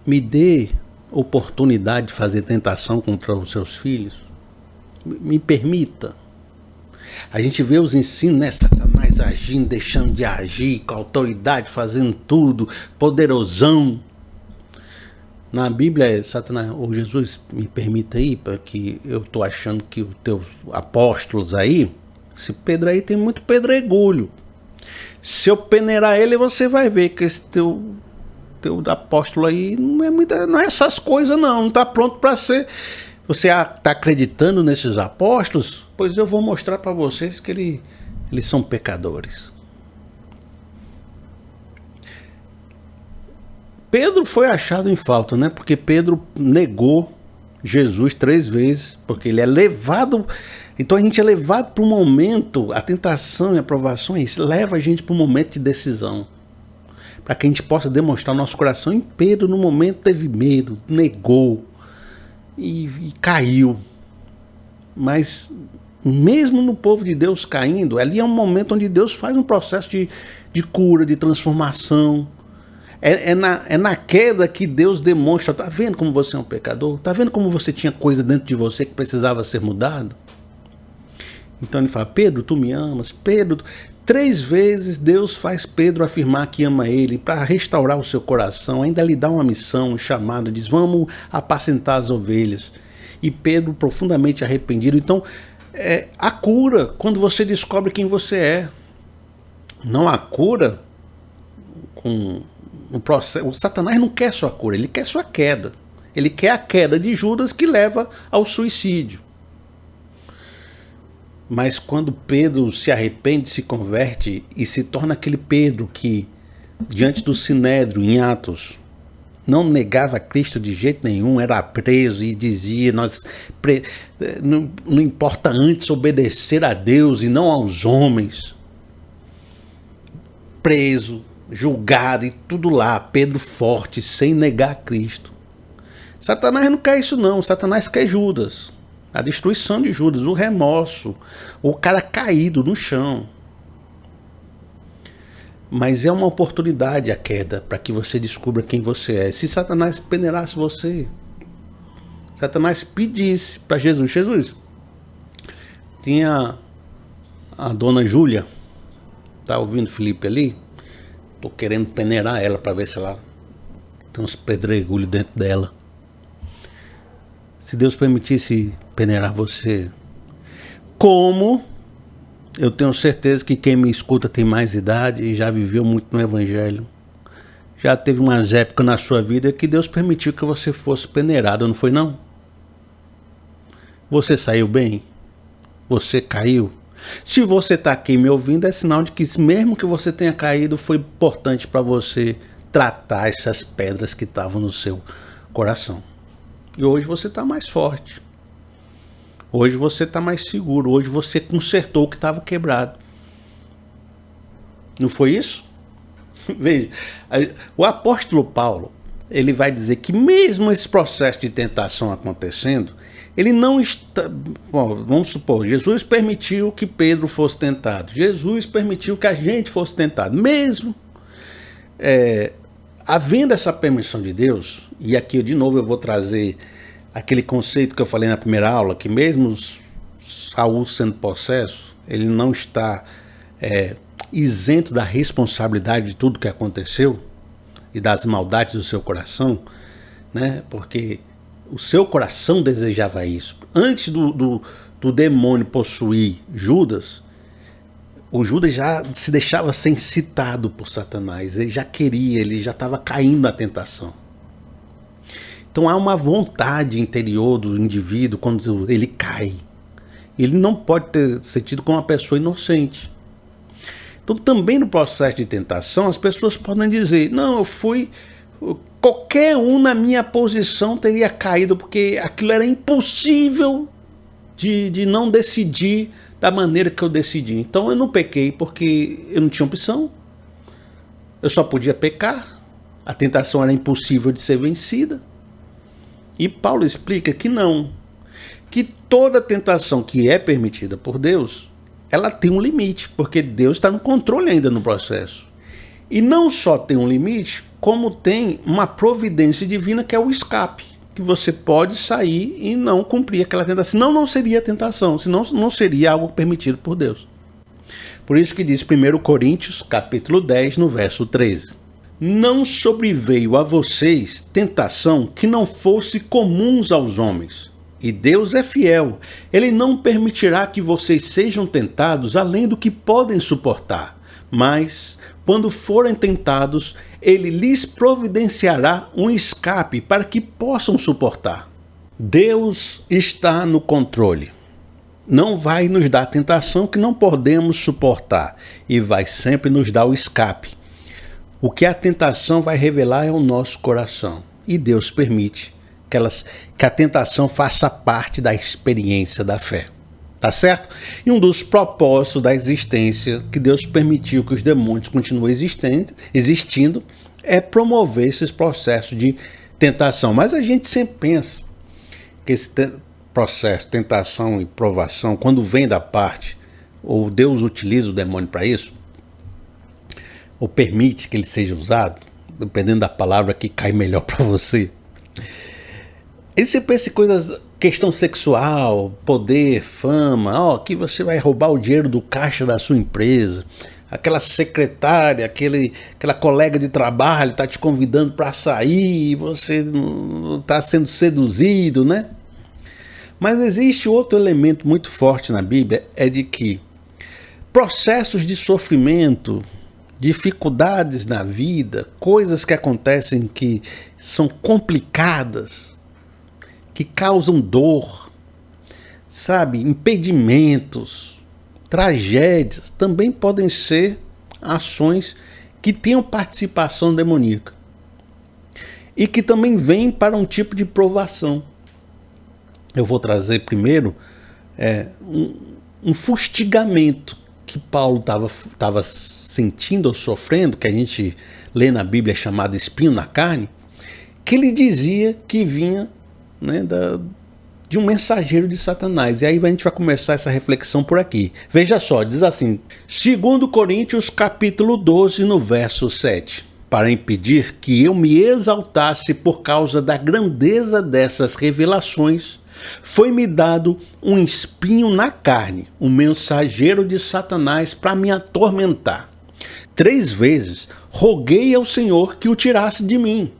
me dê oportunidade de fazer tentação contra os seus filhos. Me permita. A gente vê os ensinos, né? Satanás agindo, deixando de agir, com autoridade, fazendo tudo, poderosão. Na Bíblia é Satanás, ô Jesus, me permita aí, porque eu estou achando que os teus apóstolos aí, esse Pedro aí tem muito pedregulho. Se eu peneirar ele, você vai ver que esse teu apóstolo aí não é essas coisas não está pronto para ser. Você está acreditando nesses apóstolos? Pois eu vou mostrar para vocês que eles são pecadores. Pedro foi achado em falta, né? Porque Pedro negou Jesus 3 vezes, porque ele é levado. Então a gente é levado para um momento, a tentação e a provação é isso, leva a gente para um momento de decisão, para que a gente possa demonstrar nosso coração. E Pedro no momento teve medo, negou e caiu. Mas mesmo no povo de Deus caindo, ali é um momento onde Deus faz um processo de cura, de transformação. É na queda que Deus demonstra, tá vendo como você é um pecador? Tá vendo como você tinha coisa dentro de você que precisava ser mudada? Então ele fala, Pedro, tu me amas? Pedro, 3 vezes Deus faz Pedro afirmar que ama ele para restaurar o seu coração, ainda lhe dá uma missão, um chamado, diz, vamos apacentar as ovelhas. E Pedro profundamente arrependido. Então, a cura, quando você descobre quem você é. Não há cura com o processo. O Satanás não quer sua cura, ele quer sua queda. Ele quer a queda de Judas que leva ao suicídio. Mas quando Pedro se arrepende, se converte e se torna aquele Pedro que, diante do Sinédrio, em Atos, não negava Cristo de jeito nenhum, era preso e dizia, não importa antes obedecer a Deus e não aos homens. Preso, julgado e tudo lá, Pedro forte, sem negar Cristo. Satanás não quer isso não, Satanás quer Judas. A destruição de Judas, o remorso, o cara caído no chão. Mas é uma oportunidade a queda para que você descubra quem você é. Se Satanás peneirasse você, Satanás pedisse para Jesus, Jesus, tinha a dona Júlia, tá ouvindo Felipe ali? Tô querendo peneirar ela para ver se ela tem uns pedregulhos dentro dela. Se Deus permitisse peneirar você, como eu tenho certeza que quem me escuta tem mais idade e já viveu muito no Evangelho, já teve umas épocas na sua vida que Deus permitiu que você fosse peneirado, não foi não? Você saiu bem? Você caiu? Se você está aqui me ouvindo, é sinal de que mesmo que você tenha caído, foi importante para você tratar essas pedras que estavam no seu coração. E hoje você está mais forte. Hoje você está mais seguro. Hoje você consertou o que estava quebrado. Não foi isso? Veja, o apóstolo Paulo, ele vai dizer que mesmo esse processo de tentação acontecendo, ele não está... Bom, vamos supor, Jesus permitiu que Pedro fosse tentado. Jesus permitiu que a gente fosse tentado. Mesmo havendo essa permissão de Deus, e aqui de novo eu vou trazer aquele conceito que eu falei na primeira aula, que mesmo Saul sendo possesso, ele não está isento da responsabilidade de tudo que aconteceu e das maldades do seu coração, né? Porque o seu coração desejava isso. Antes do demônio possuir Judas, o Judas já se deixava ser incitado por Satanás, ele já queria, ele já estava caindo na tentação. Então há uma vontade interior do indivíduo quando ele cai. Ele não pode ser tido como uma pessoa inocente. Então também no processo de tentação as pessoas podem dizer, não, qualquer um na minha posição teria caído, porque aquilo era impossível de não decidir da maneira que eu decidi. Então eu não pequei porque eu não tinha opção. Eu só podia pecar. A tentação era impossível de ser vencida. E Paulo explica que não. Que toda tentação que é permitida por Deus, ela tem um limite, porque Deus está no controle ainda no processo. E não só tem um limite, como tem uma providência divina que é o escape. Que você pode sair e não cumprir aquela tentação. Senão não seria tentação, senão não seria algo permitido por Deus. Por isso que diz 1 Coríntios, capítulo 10, no verso 13. Não sobreveio a vocês tentação que não fosse comuns aos homens. E Deus é fiel. Ele não permitirá que vocês sejam tentados além do que podem suportar. Mas, quando forem tentados, Ele lhes providenciará um escape para que possam suportar. Deus está no controle. Não vai nos dar tentação que não podemos suportar. E vai sempre nos dar o escape. O que a tentação vai revelar é o nosso coração. E Deus permite que a tentação faça parte da experiência da fé. Tá certo? E um dos propósitos da existência que Deus permitiu que os demônios continuem existindo é promover esses processos de tentação. Mas a gente sempre pensa que processo, tentação e provação, quando vem da parte, ou Deus utiliza o demônio para isso, ou permite que ele seja usado, dependendo da palavra que cai melhor para você. Ele se pensa em coisas, questão sexual, poder, fama, aqui você vai roubar o dinheiro do caixa da sua empresa, aquela secretária, aquela colega de trabalho está te convidando para sair e você está sendo seduzido, né? Mas existe outro elemento muito forte na Bíblia, é de que processos de sofrimento, dificuldades na vida, coisas que acontecem que são complicadas, que causam dor, sabe, impedimentos, tragédias, também podem ser ações que tenham participação demoníaca e que também vêm para um tipo de provação. Eu vou trazer primeiro um fustigamento que Paulo estava sentindo ou sofrendo, que a gente lê na Bíblia chamado espinho na carne, que ele dizia que vinha, né, de um mensageiro de Satanás. E aí a gente vai começar essa reflexão por aqui. Veja só, diz assim, 2 Coríntios capítulo 12, no verso 7. Para impedir que eu me exaltasse por causa da grandeza dessas revelações, foi-me dado um espinho na carne, um mensageiro de Satanás para me atormentar. 3 vezes roguei ao Senhor que o tirasse de mim,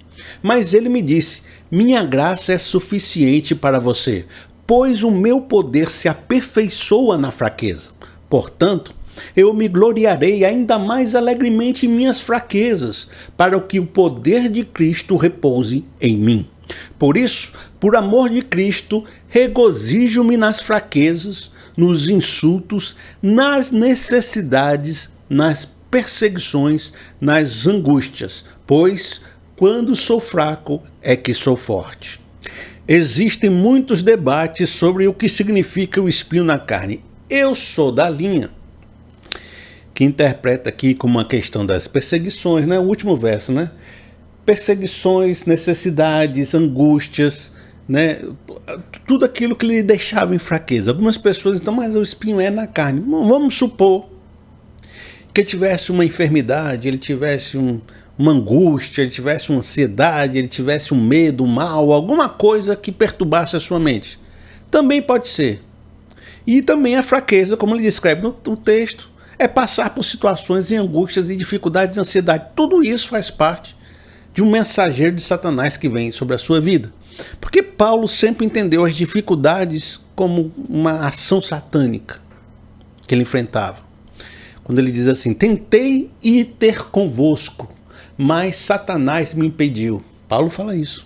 mas ele me disse, minha graça é suficiente para você, pois o meu poder se aperfeiçoa na fraqueza. Portanto, eu me gloriarei ainda mais alegremente em minhas fraquezas, para que o poder de Cristo repouse em mim. Por isso, por amor de Cristo, regozijo-me nas fraquezas, nos insultos, nas necessidades, nas perseguições, nas angústias, pois quando sou fraco é que sou forte. Existem muitos debates sobre o que significa o espinho na carne. Eu sou da linha que interpreta aqui como uma questão das perseguições, né? O último verso, né? Perseguições, necessidades, angústias, né? Tudo aquilo que lhe deixava em fraqueza. Algumas pessoas, então, mas o espinho é na carne. Bom, vamos supor que ele tivesse uma enfermidade, ele tivesse uma angústia, ele tivesse uma ansiedade, ele tivesse um medo, um mal, alguma coisa que perturbasse a sua mente. Também pode ser. E também a fraqueza, como ele descreve no texto, é passar por situações de angústias e dificuldades e ansiedade. Tudo isso faz parte de um mensageiro de Satanás que vem sobre a sua vida. Porque Paulo sempre entendeu as dificuldades como uma ação satânica que ele enfrentava. Quando ele diz assim, tentei ir ter convosco, mas Satanás me impediu. Paulo fala isso.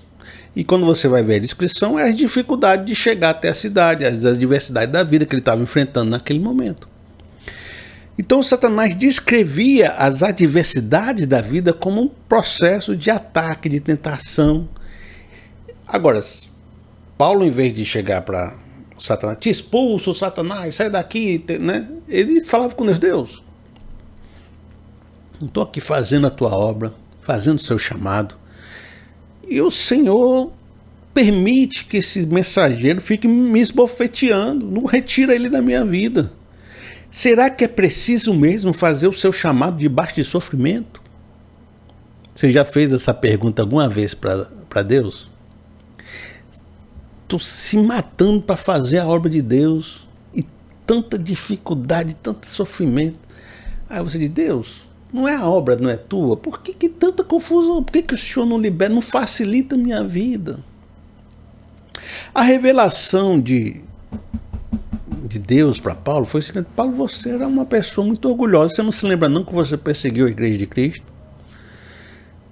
E quando você vai ver a descrição, é a dificuldade de chegar até a cidade, as adversidades da vida que ele estava enfrentando naquele momento. Então Satanás descrevia as adversidades da vida como um processo de ataque, de tentação. Agora, Paulo, em vez de chegar para Satanás, te expulso, Satanás, sai daqui, né? Ele falava com Deus. Não estou aqui fazendo a tua obra, fazendo o seu chamado. E o Senhor permite que esse mensageiro fique me esbofeteando, não retira ele da minha vida. Será que é preciso mesmo fazer o seu chamado debaixo de sofrimento? Você já fez essa pergunta alguma vez para Deus? Estou se matando para fazer a obra de Deus e tanta dificuldade, tanto sofrimento. Aí você diz, Deus, não é a obra, não é tua? Por que tanta confusão? Por que o Senhor não libera, não facilita a minha vida? A revelação de Deus para Paulo foi o seguinte, Paulo, você era uma pessoa muito orgulhosa, você não se lembra não que você perseguiu a igreja de Cristo?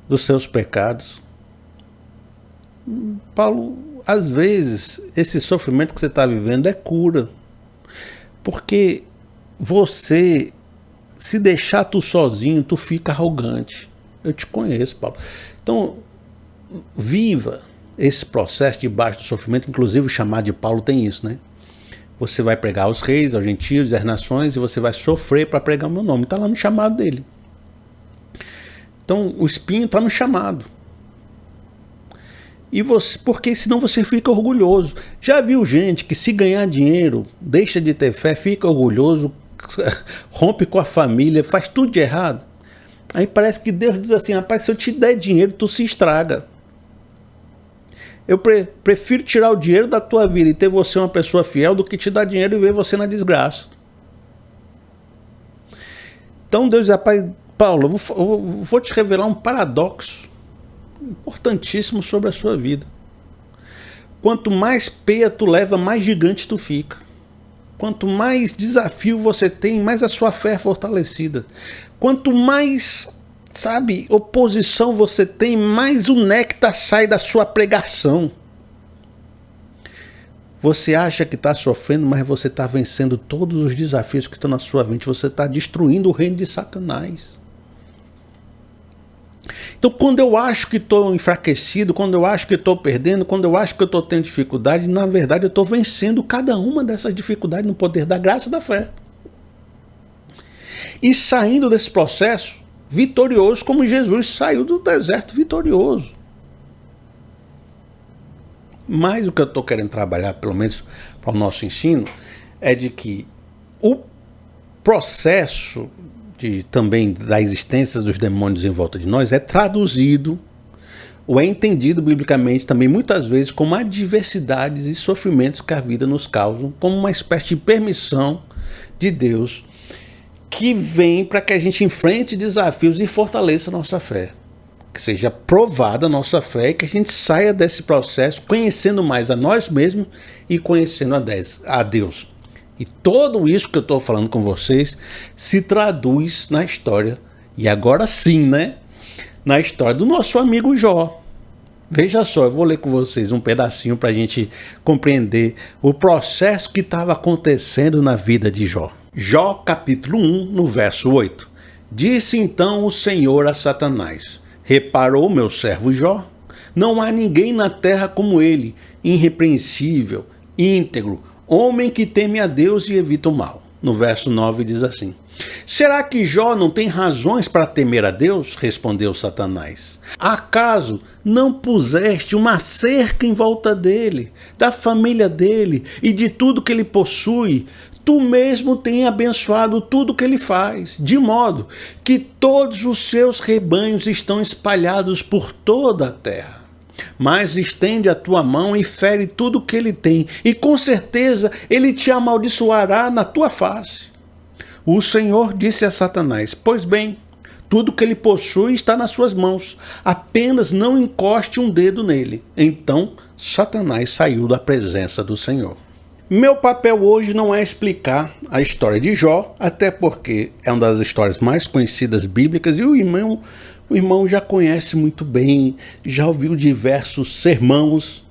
Dos seus pecados? Paulo, às vezes, esse sofrimento que você está vivendo é cura, porque você, se deixar tu sozinho, tu fica arrogante. Eu te conheço, Paulo. Então, viva esse processo debaixo do sofrimento, inclusive o chamado de Paulo tem isso, né? Você vai pregar aos reis, aos gentios, às nações, e você vai sofrer para pregar o meu nome. Está lá no chamado dele. Então, o espinho está no chamado. E você, porque senão você fica orgulhoso. Já viu gente que se ganhar dinheiro, deixa de ter fé, fica orgulhoso, rompe com a família, faz tudo de errado? Aí parece que Deus diz assim, rapaz, se eu te der dinheiro, tu se estraga. Eu prefiro tirar o dinheiro da tua vida e ter você uma pessoa fiel do que te dar dinheiro e ver você na desgraça. Então Deus diz, rapaz, Paulo, eu vou te revelar um paradoxo importantíssimo sobre a sua vida. Quanto mais peia tu leva, mais gigante tu fica. Quanto mais desafio você tem, mais a sua fé é fortalecida. Quanto mais, oposição você tem, mais o néctar sai da sua pregação. Você acha que está sofrendo, mas você está vencendo todos os desafios que estão na sua mente. Você está destruindo o reino de Satanás. Então, quando eu acho que estou enfraquecido, quando eu acho que estou perdendo, quando eu acho que eu estou tendo dificuldade, na verdade eu estou vencendo cada uma dessas dificuldades no poder da graça e da fé. E saindo desse processo vitorioso, como Jesus saiu do deserto vitorioso. Mas o que eu estou querendo trabalhar, pelo menos para o nosso ensino, é de que o processo também da existência dos demônios em volta de nós é traduzido ou é entendido biblicamente também muitas vezes como adversidades e sofrimentos que a vida nos causa, como uma espécie de permissão de Deus que vem para que a gente enfrente desafios e fortaleça a nossa fé. Que seja provada a nossa fé e que a gente saia desse processo conhecendo mais a nós mesmos e conhecendo a Deus. E tudo isso que eu estou falando com vocês se traduz na história, e agora sim, né? Na história do nosso amigo Jó. Veja só, eu vou ler com vocês um pedacinho para a gente compreender o processo que estava acontecendo na vida de Jó. Jó, capítulo 1, no verso 8. Disse então o Senhor a Satanás: reparou meu servo Jó? Não há ninguém na terra como ele, irrepreensível, íntegro, homem que teme a Deus e evita o mal. No verso 9 diz assim: será que Jó não tem razões para temer a Deus? Respondeu Satanás. Acaso não puseste uma cerca em volta dele, da família dele e de tudo que ele possui? Tu mesmo tem abençoado tudo que ele faz, de modo que todos os seus rebanhos estão espalhados por toda a terra. Mas estende a tua mão e fere tudo que ele tem, e com certeza ele te amaldiçoará na tua face. O Senhor disse a Satanás: pois bem, tudo que ele possui está nas suas mãos, apenas não encoste um dedo nele. Então Satanás saiu da presença do Senhor. Meu papel hoje não é explicar a história de Jó, até porque é uma das histórias mais conhecidas bíblicas e o irmão já conhece muito bem, já ouviu diversos sermãos.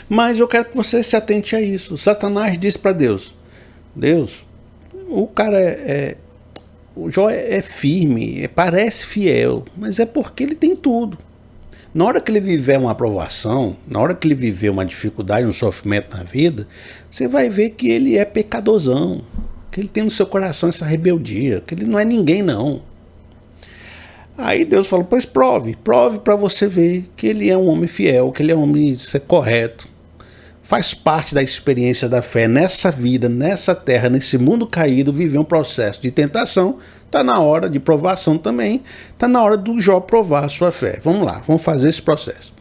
Mas eu quero que você se atente a isso. Satanás disse para Deus: Deus, o cara o Jó é firme, parece fiel, mas é porque ele tem tudo. Na hora que ele viver uma aprovação, na hora que ele viver uma dificuldade, um sofrimento na vida, você vai ver que ele é pecadorzão, que ele tem no seu coração essa rebeldia, que ele não é ninguém não. Aí Deus falou: pois prove para você ver que ele é um homem fiel, que ele é um homem correto. Faz parte da experiência da fé nessa vida, nessa terra, nesse mundo caído, viver um processo de tentação. Está na hora de provação também, está na hora do Jó provar a sua fé. Vamos lá, vamos fazer esse processo.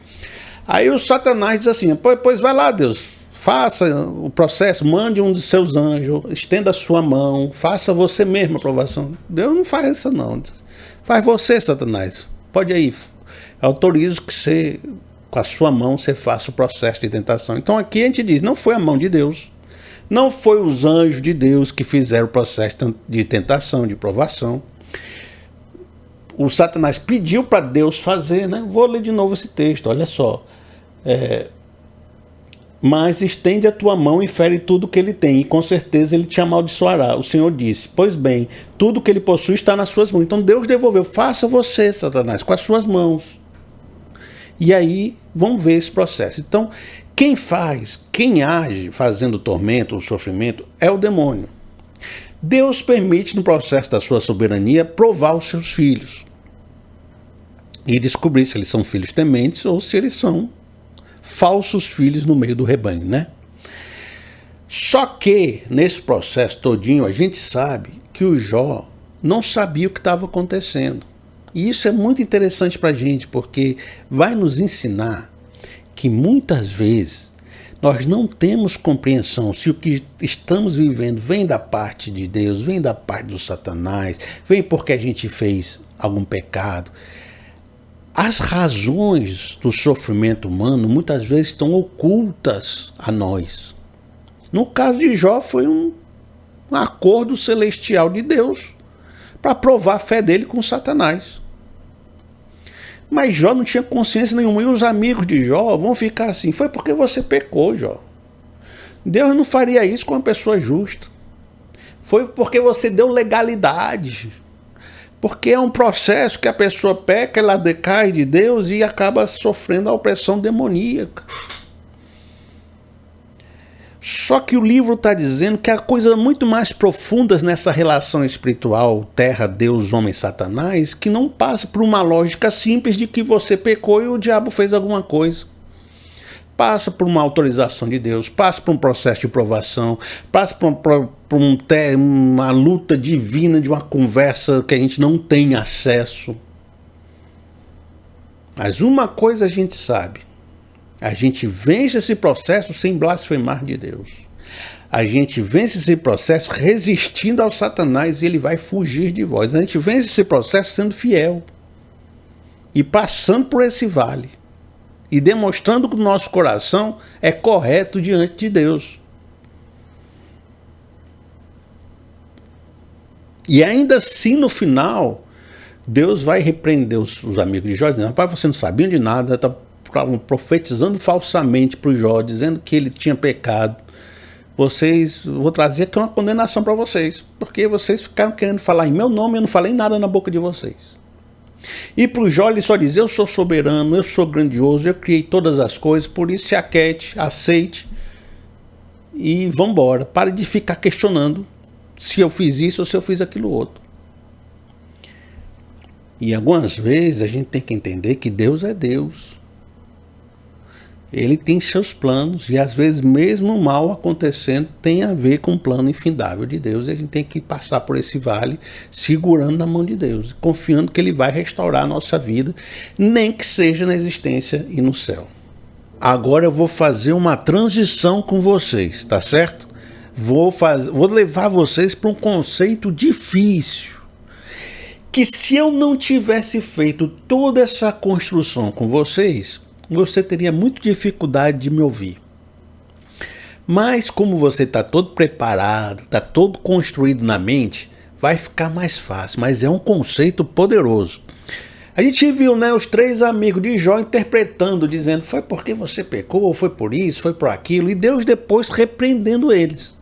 Aí o Satanás diz assim: pois vai lá, Deus, faça o processo, mande um dos seus anjos, estenda a sua mão, faça você mesmo a provação. Deus não faz isso não. Faz você, Satanás. Pode aí, autorizo que você, com a sua mão, você faça o processo de tentação. Então aqui a gente diz: não foi a mão de Deus, não foi os anjos de Deus que fizeram o processo de tentação, de provação. O Satanás pediu para Deus fazer, né? Vou ler de novo esse texto, olha só. Mas estende a tua mão e fere tudo que ele tem, e com certeza ele te amaldiçoará. O Senhor disse: pois bem, tudo que ele possui está nas suas mãos. Então Deus devolveu: faça você, Satanás, com as suas mãos. E aí, vamos ver esse processo. Então, quem age fazendo tormento ou sofrimento é o demônio. Deus permite, no processo da sua soberania, provar os seus filhos e descobrir se eles são filhos tementes ou se eles são falsos filhos no meio do rebanho, né? Só que, nesse processo todinho, a gente sabe que o Jó não sabia o que estava acontecendo. E isso é muito interessante para a gente, porque vai nos ensinar que muitas vezes nós não temos compreensão se o que estamos vivendo vem da parte de Deus, vem da parte do Satanás, vem porque a gente fez algum pecado. As razões do sofrimento humano muitas vezes estão ocultas a nós. No caso de Jó, foi um acordo celestial de Deus para provar a fé dele com Satanás. Mas Jó não tinha consciência nenhuma. E os amigos de Jó vão ficar assim: foi porque você pecou, Jó. Deus não faria isso com uma pessoa justa. Foi porque você deu legalidade. Porque é um processo que a pessoa peca, ela decai de Deus e acaba sofrendo a opressão demoníaca. Só que o livro está dizendo que há coisas muito mais profundas nessa relação espiritual, terra, Deus, homem, Satanás, que não passa por uma lógica simples de que você pecou e o diabo fez alguma coisa. Passa por uma autorização de Deus, passa por um processo de provação, passa por uma luta divina de uma conversa que a gente não tem acesso. Mas uma coisa a gente sabe: a gente vence esse processo sem blasfemar de Deus. A gente vence esse processo resistindo ao Satanás e ele vai fugir de vós. A gente vence esse processo sendo fiel e passando por esse vale e demonstrando que o nosso coração é correto diante de Deus. E ainda assim, no final, Deus vai repreender os amigos de Jó, dizendo: rapaz, vocês não sabiam de nada, estavam profetizando falsamente para o Jó, dizendo que ele tinha pecado. Vou trazer aqui uma condenação para vocês, porque vocês ficaram querendo falar em meu nome, eu não falei nada na boca de vocês. E para o Jó ele só diz: eu sou soberano, eu sou grandioso, eu criei todas as coisas, por isso se aquiete, aceite e vambora. Pare de ficar questionando se eu fiz isso ou se eu fiz aquilo outro. E algumas vezes a gente tem que entender que Deus é Deus. Ele tem seus planos e às vezes mesmo o mal acontecendo tem a ver com o plano infindável de Deus. E a gente tem que passar por esse vale segurando na mão de Deus, confiando que Ele vai restaurar a nossa vida, nem que seja na existência e no céu. Agora eu vou fazer uma transição com vocês, tá certo? Vou levar vocês para um conceito difícil, que se eu não tivesse feito toda essa construção com vocês, você teria muita dificuldade de me ouvir. Mas como você está todo preparado, está todo construído na mente, vai ficar mais fácil. Mas é um conceito poderoso. A gente viu, né, os três amigos de Jó interpretando, dizendo: foi porque você pecou, foi por isso, foi por aquilo. E Deus depois repreendendo eles,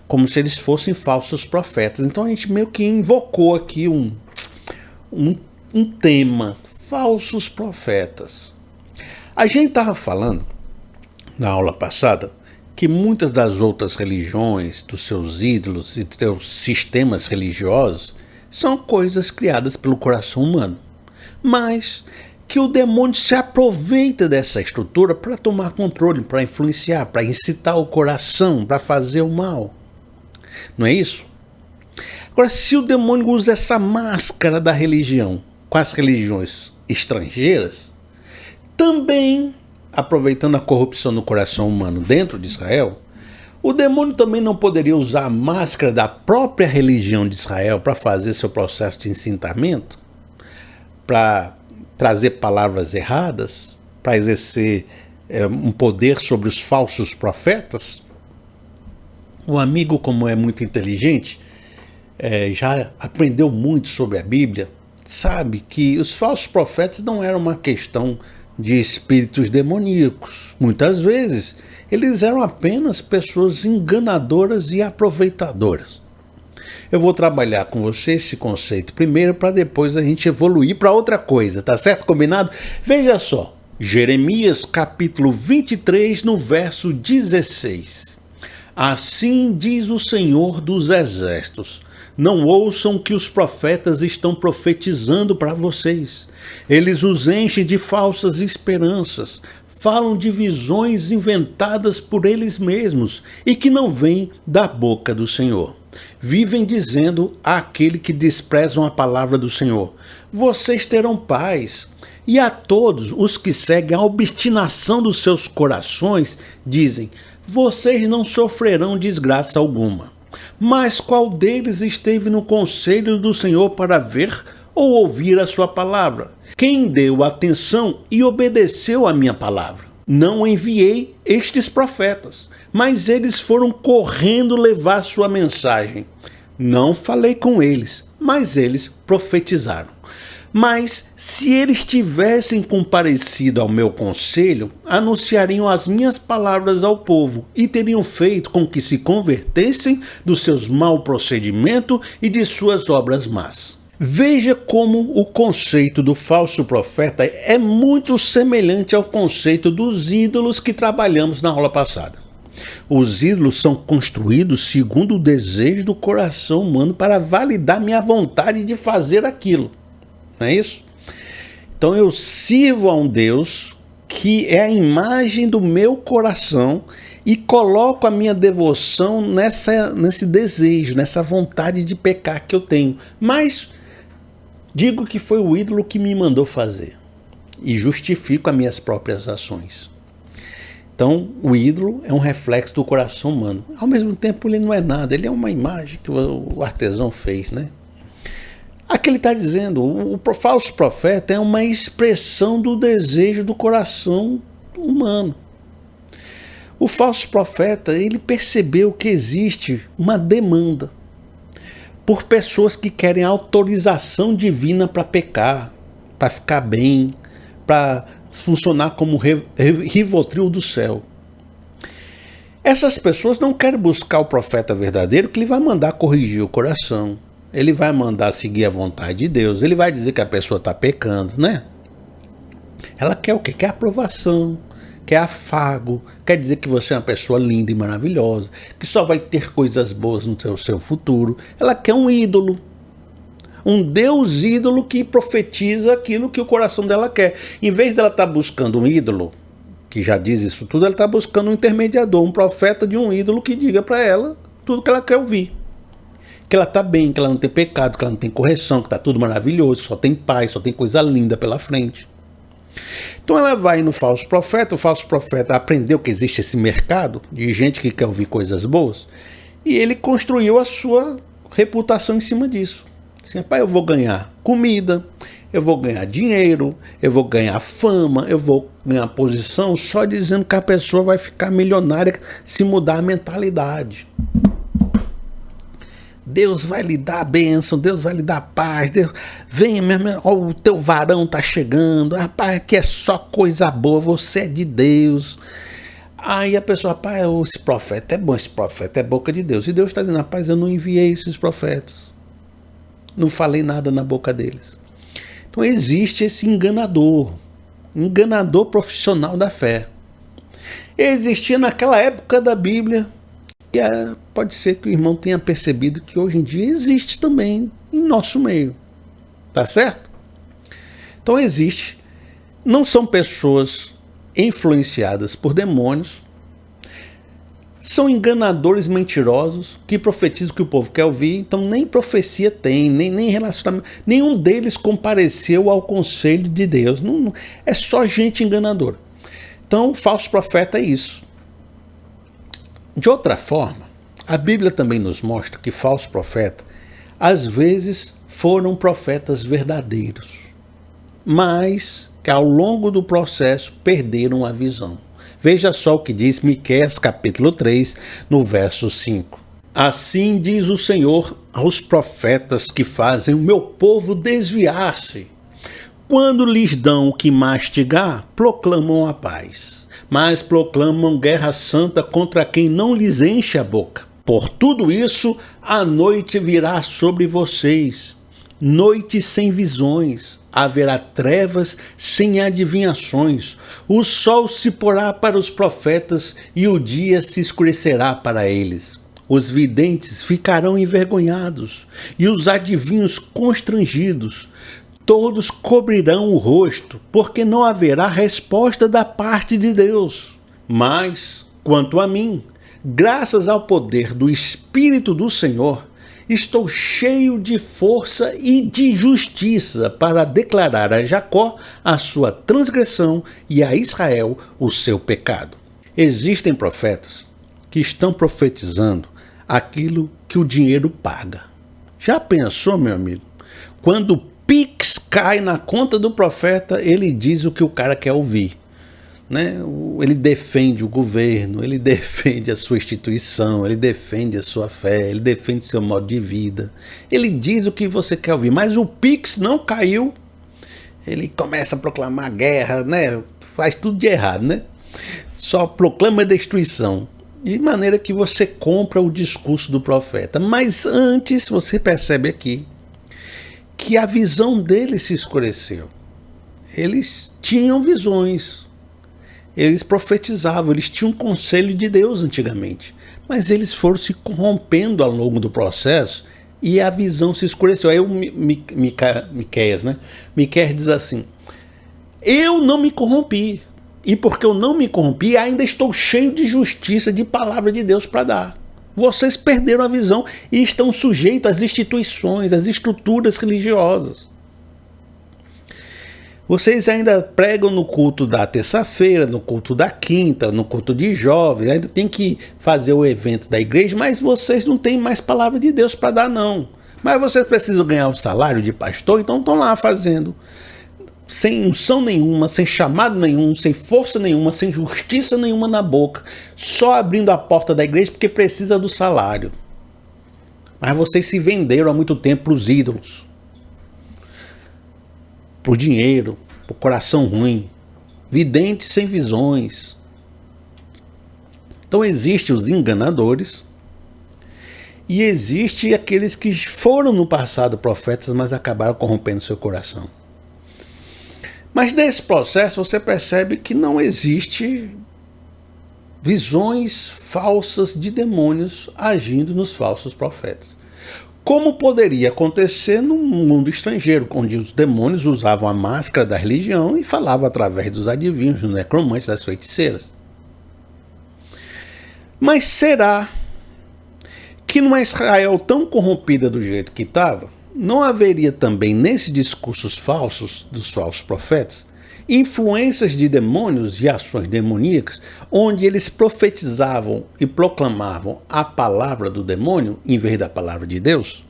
como se eles fossem falsos profetas. Então a gente meio que invocou aqui um tema: falsos profetas. A gente estava falando, na aula passada, que muitas das outras religiões, dos seus ídolos e dos seus sistemas religiosos, são coisas criadas pelo coração humano. Mas que o demônio se aproveita dessa estrutura para tomar controle, para influenciar, para incitar o coração, para fazer o mal. Não é isso? Agora, se o demônio usa essa máscara da religião com as religiões estrangeiras, também, aproveitando a corrupção no coração humano dentro de Israel, o demônio também não poderia usar a máscara da própria religião de Israel para fazer seu processo de incitamento, para trazer palavras erradas, para exercer um poder sobre os falsos profetas? O amigo, como é muito inteligente, já aprendeu muito sobre a Bíblia, sabe que os falsos profetas não eram uma questão de espíritos demoníacos. Muitas vezes eles eram apenas pessoas enganadoras e aproveitadoras. Eu vou trabalhar com você esse conceito primeiro, para depois a gente evoluir para outra coisa, tá certo? Combinado? Veja só, Jeremias capítulo 23, no verso 16. Assim diz o Senhor dos Exércitos: não ouçam o que os profetas estão profetizando para vocês. Eles os enchem de falsas esperanças, falam de visões inventadas por eles mesmos e que não vêm da boca do Senhor. Vivem dizendo àquele que desprezam a palavra do Senhor: vocês terão paz. E a todos os que seguem a obstinação dos seus corações, dizem: vocês não sofrerão desgraça alguma. Mas qual deles esteve no conselho do Senhor para ver ou ouvir a sua palavra? Quem deu atenção e obedeceu a minha palavra? Não enviei estes profetas, mas eles foram correndo levar sua mensagem. Não falei com eles, mas eles profetizaram. Mas se eles tivessem comparecido ao meu conselho, anunciariam as minhas palavras ao povo e teriam feito com que se convertessem dos seus maus procedimentos e de suas obras más. Veja como o conceito do falso profeta é muito semelhante ao conceito dos ídolos que trabalhamos na aula passada. Os ídolos são construídos segundo o desejo do coração humano para validar minha vontade de fazer aquilo. Não é isso? Então eu sirvo a um Deus que é a imagem do meu coração e coloco a minha devoção nesse desejo, nessa vontade de pecar que eu tenho. Mas digo que foi o ídolo que me mandou fazer e justifico as minhas próprias ações. Então o ídolo é um reflexo do coração humano. Ao mesmo tempo ele não é nada, ele é uma imagem que o artesão fez, né? Aqui ele está dizendo, o falso profeta é uma expressão do desejo do coração humano. O falso profeta, ele percebeu que existe uma demanda por pessoas que querem autorização divina para pecar, para ficar bem, para funcionar como Rivotril do céu. Essas pessoas não querem buscar o profeta verdadeiro que ele vai mandar corrigir o coração. Ele vai mandar seguir a vontade de Deus. Ele vai dizer que a pessoa está pecando, né? Ela quer o quê? Quer aprovação, quer afago, quer dizer que você é uma pessoa linda e maravilhosa, que só vai ter coisas boas no seu futuro. Ela quer um ídolo, um Deus ídolo que profetiza aquilo que o coração dela quer. Em vez dela estar buscando um ídolo, que já diz isso tudo, ela está buscando um intermediador, um profeta de um ídolo que diga para ela tudo que ela quer ouvir. Que ela está bem, que ela não tem pecado, que ela não tem correção, que está tudo maravilhoso, só tem paz, só tem coisa linda pela frente. Então ela vai no falso profeta, o falso profeta aprendeu que existe esse mercado de gente que quer ouvir coisas boas, e ele construiu a sua reputação em cima disso. Assim, rapaz, eu vou ganhar comida, eu vou ganhar dinheiro, eu vou ganhar fama, eu vou ganhar posição, só dizendo que a pessoa vai ficar milionária se mudar a mentalidade. Deus vai lhe dar a bênção, Deus vai lhe dar a paz, Deus, venha mesmo, o teu varão está chegando, rapaz, aqui é só coisa boa, você é de Deus. Aí a pessoa, rapaz, esse profeta é bom, esse profeta é boca de Deus. E Deus está dizendo, rapaz, eu não enviei esses profetas, não falei nada na boca deles. Então existe esse enganador profissional da fé. Existia naquela época da Bíblia. E pode ser que o irmão tenha percebido que hoje em dia existe também em nosso meio. Tá certo? Então existe. Não são pessoas influenciadas por demônios. São enganadores mentirosos que profetizam o que o povo quer ouvir. Então nem profecia tem, nem relacionamento. Nenhum deles compareceu ao conselho de Deus. Não, é só gente enganadora. Então o falso profeta é isso. De outra forma, a Bíblia também nos mostra que falsos profetas, às vezes, foram profetas verdadeiros, mas que ao longo do processo perderam a visão. Veja só o que diz Miqueias capítulo 3, no verso 5. Assim diz o Senhor aos profetas que fazem o meu povo desviar-se. Quando lhes dão o que mastigar, proclamam a paz. Mas proclamam guerra santa contra quem não lhes enche a boca. Por tudo isso, a noite virá sobre vocês, noite sem visões, haverá trevas sem adivinhações, o sol se porá para os profetas e o dia se escurecerá para eles. Os videntes ficarão envergonhados e os adivinhos constrangidos. todos cobrirão o rosto, porque não haverá resposta da parte de Deus. Mas, quanto a mim, graças ao poder do Espírito do Senhor, estou cheio de força e de justiça para declarar a Jacó a sua transgressão e a Israel o seu pecado. Existem profetas que estão profetizando aquilo que o dinheiro paga. Já pensou, meu amigo? Quando o Pix cai na conta do profeta, ele diz o que o cara quer ouvir. Né? Ele defende o governo, ele defende a sua instituição, ele defende a sua fé, ele defende seu modo de vida. Ele diz o que você quer ouvir, mas o Pix não caiu. Ele começa a proclamar guerra, né? Faz tudo de errado, né? Só proclama destruição. De maneira que você compra o discurso do profeta. Mas antes você percebe aqui que a visão deles se escureceu. Eles tinham visões. Eles profetizavam, eles tinham um conselho de Deus antigamente, mas eles foram se corrompendo ao longo do processo e a visão se escureceu. Aí o Miqueias, né? Miqueias diz assim: eu não me corrompi, e porque eu não me corrompi, ainda estou cheio de justiça, de palavra de Deus para dar. Vocês perderam a visão e estão sujeitos às instituições, às estruturas religiosas. Vocês ainda pregam no culto da terça-feira, no culto da quinta, no culto de jovens, ainda tem que fazer o evento da igreja, mas vocês não têm mais palavra de Deus para dar, não. Mas vocês precisam ganhar o salário de pastor, então estão lá fazendo. Sem unção nenhuma, sem chamado nenhum, sem força nenhuma, sem justiça nenhuma na boca, só abrindo a porta da igreja porque precisa do salário. Mas vocês se venderam há muito tempo para os ídolos. Por dinheiro, por coração ruim, videntes sem visões. Então existem os enganadores e existem aqueles que foram no passado profetas, mas acabaram corrompendo seu coração. Mas nesse processo você percebe que não existe visões falsas de demônios agindo nos falsos profetas. Como poderia acontecer no mundo estrangeiro, onde os demônios usavam a máscara da religião e falavam através dos adivinhos, dos necromantes, das feiticeiras. Mas será que numa Israel tão corrompida do jeito que estava, não haveria também nesses discursos falsos dos falsos profetas influências de demônios e ações demoníacas, onde eles profetizavam e proclamavam a palavra do demônio em vez da palavra de Deus?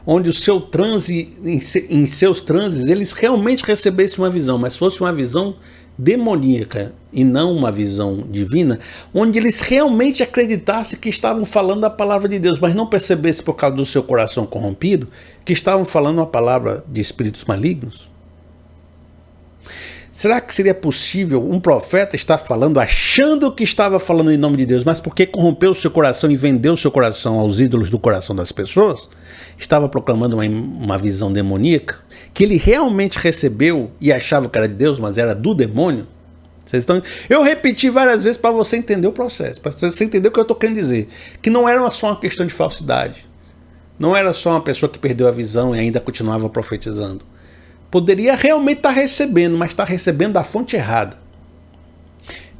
Onde o seu transe, em seus transes, eles realmente recebessem uma visão, mas fosse uma visão demoníaca e não uma visão divina, onde eles realmente acreditassem que estavam falando a palavra de Deus, mas não percebessem por causa do seu coração corrompido que estavam falando a palavra de espíritos malignos? Será que seria possível um profeta estar falando, achando que estava falando em nome de Deus, mas porque corrompeu o seu coração e vendeu o seu coração aos ídolos do coração das pessoas, estava proclamando uma visão demoníaca, que ele realmente recebeu e achava que era de Deus, mas era do demônio? Vocês estão... Eu repeti várias vezes para você entender o processo, para você entender o que eu estou querendo dizer, que não era só uma questão de falsidade, não era só uma pessoa que perdeu a visão e ainda continuava profetizando. Poderia realmente estar recebendo, mas está recebendo da fonte errada.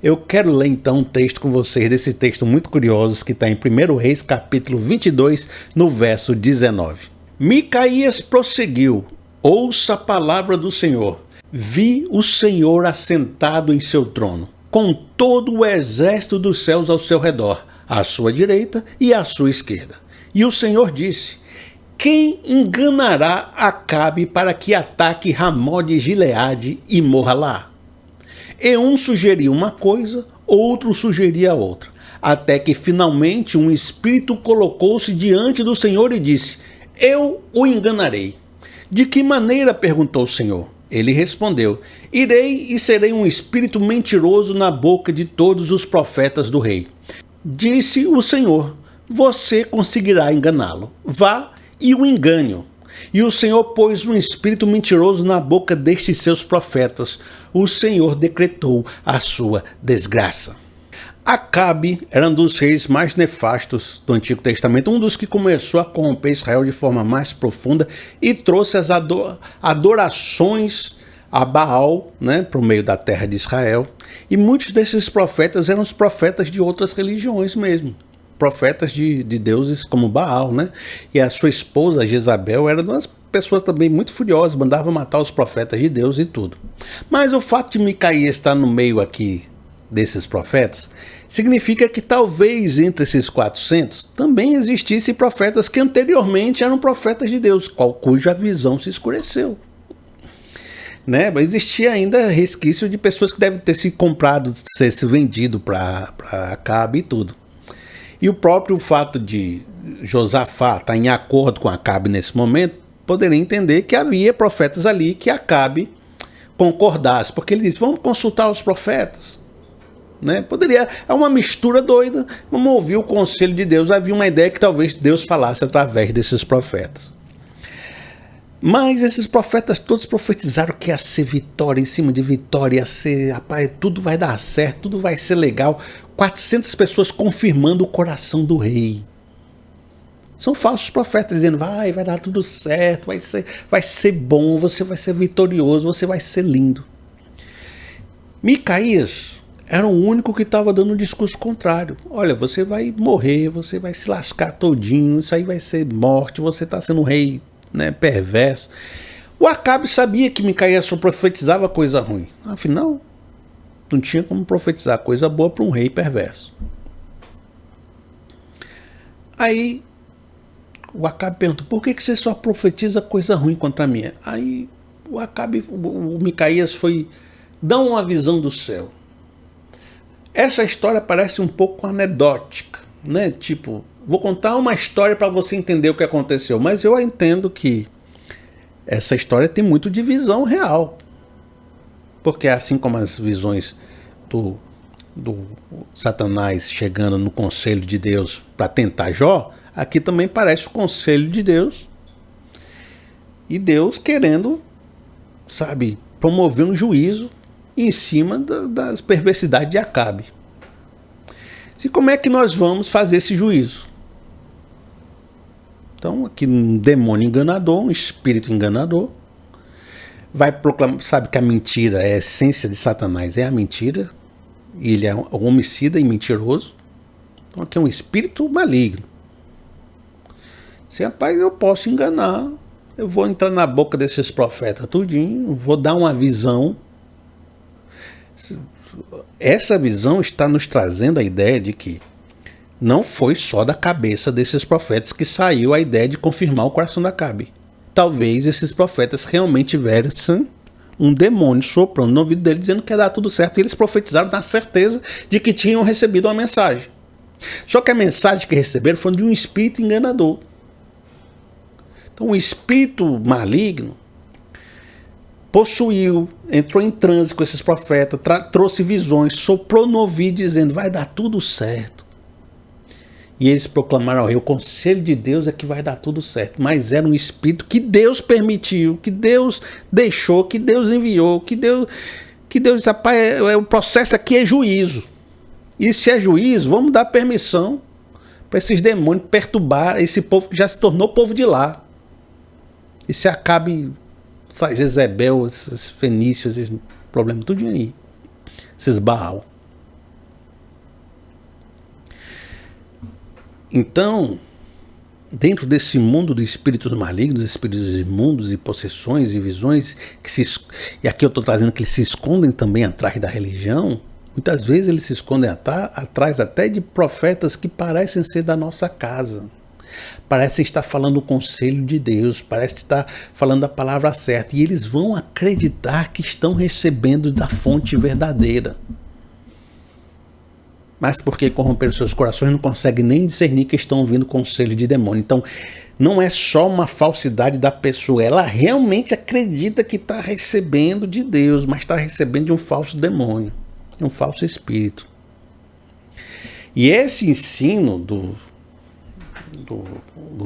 Eu quero ler então um texto com vocês, desse texto muito curioso que está em 1 Reis capítulo 22, no verso 19. Micaías prosseguiu: ouça a palavra do Senhor. Vi o Senhor assentado em seu trono, com todo o exército dos céus ao seu redor, à sua direita e à sua esquerda. E o Senhor disse: quem enganará Acabe para que ataque Ramó de Gileade e morra lá? E um sugeria uma coisa, outro sugeria outra, até que finalmente um espírito colocou-se diante do Senhor e disse: eu o enganarei. De que maneira? Perguntou o Senhor. Ele respondeu: irei e serei um espírito mentiroso na boca de todos os profetas do rei. Disse o Senhor: você conseguirá enganá-lo. Vá e o engane. E o Senhor pôs um espírito mentiroso na boca destes seus profetas. O Senhor decretou a sua desgraça. Acabe era um dos reis mais nefastos do Antigo Testamento, um dos que começou a corromper Israel de forma mais profunda e trouxe as adorações a Baal, né, para o meio da terra de Israel. E muitos desses profetas eram os profetas de outras religiões mesmo, profetas de deuses como Baal, né? E a sua esposa Jezabel era uma pessoas também muito furiosas, mandava matar os profetas de Deus e tudo. Mas o fato de Micaías estar no meio aqui desses profetas significa que talvez entre esses 400 também existissem profetas que anteriormente eram profetas de Deus, cuja visão se escureceu. Né? Mas existia ainda resquício de pessoas que devem ter se comprado, ter se vendido para Acabe e tudo. E o próprio fato de Josafá estar em acordo com Acabe nesse momento, poderia entender que havia profetas ali que Acabe concordasse, porque ele disse, vamos consultar os profetas. Né? Poderia, é uma mistura doida, vamos ouvir o conselho de Deus. Havia uma ideia que talvez Deus falasse através desses profetas. Mas esses profetas todos profetizaram que ia ser vitória em cima de vitória, ia ser, rapaz, tudo vai dar certo, tudo vai ser legal. 400 pessoas confirmando o coração do rei. São falsos profetas dizendo, vai dar tudo certo, vai ser bom, você vai ser vitorioso, você vai ser lindo. Micaías era o único que estava dando um discurso contrário. Olha, você vai morrer, você vai se lascar todinho, isso aí vai ser morte, você está sendo um rei, né, perverso. O Acabe sabia que Micaías só profetizava coisa ruim. Afinal, não tinha como profetizar coisa boa para um rei perverso. Aí o Acabe perguntou, por que você só profetiza coisa ruim contra mim? Aí o Micaías foi dar uma visão do céu. Essa história parece um pouco anedótica, né? Tipo, vou contar uma história para você entender o que aconteceu, mas eu entendo que essa história tem muito de visão real. Porque assim como as visões do Satanás chegando no conselho de Deus para tentar Jó, aqui também parece o conselho de Deus. E Deus querendo, sabe, promover um juízo em cima das perversidades de Acabe. E como é que nós vamos fazer esse juízo? Então, aqui um demônio enganador, um espírito enganador, vai proclamar, sabe que a mentira, a essência de Satanás é a mentira, e ele é um homicida e mentiroso. Então aqui é um espírito maligno. Se, rapaz, eu posso enganar, eu vou entrar na boca desses profetas tudinho, vou dar uma visão. Essa visão está nos trazendo a ideia de que não foi só da cabeça desses profetas que saiu a ideia de confirmar o coração de Acabe. Talvez esses profetas realmente tivessem um demônio soprando no ouvido dele dizendo que ia dar tudo certo. E eles profetizaram na certeza de que tinham recebido uma mensagem. Só que a mensagem que receberam foi de um espírito enganador. Então o espírito maligno possuiu, entrou em transe com esses profetas, trouxe visões, soprou no ouvido dizendo, vai dar tudo certo. E eles proclamaram ao rei, o conselho de Deus é que vai dar tudo certo. Mas era um espírito que Deus permitiu, que Deus deixou, que Deus enviou, que Deus disse, rapaz, o processo aqui é juízo. E se é juízo, vamos dar permissão para esses demônios perturbar esse povo que já se tornou povo de lá. E se Acabe, Jezebel, esses fenícios, esses problemas, tudo aí. Esses Baal. Então, dentro desse mundo de espíritos malignos, espíritos imundos e possessões e visões, e aqui eu estou trazendo que eles se escondem também atrás da religião, muitas vezes eles se escondem atrás até de profetas que parecem ser da nossa casa. Parece estar falando o conselho de Deus, parece estar falando a palavra certa, e eles vão acreditar que estão recebendo da fonte verdadeira. Mas porque corromperam seus corações, não conseguem nem discernir que estão ouvindo conselho de demônio. Então, não é só uma falsidade da pessoa, ela realmente acredita que está recebendo de Deus, mas está recebendo de um falso demônio, de um falso espírito. E esse ensino do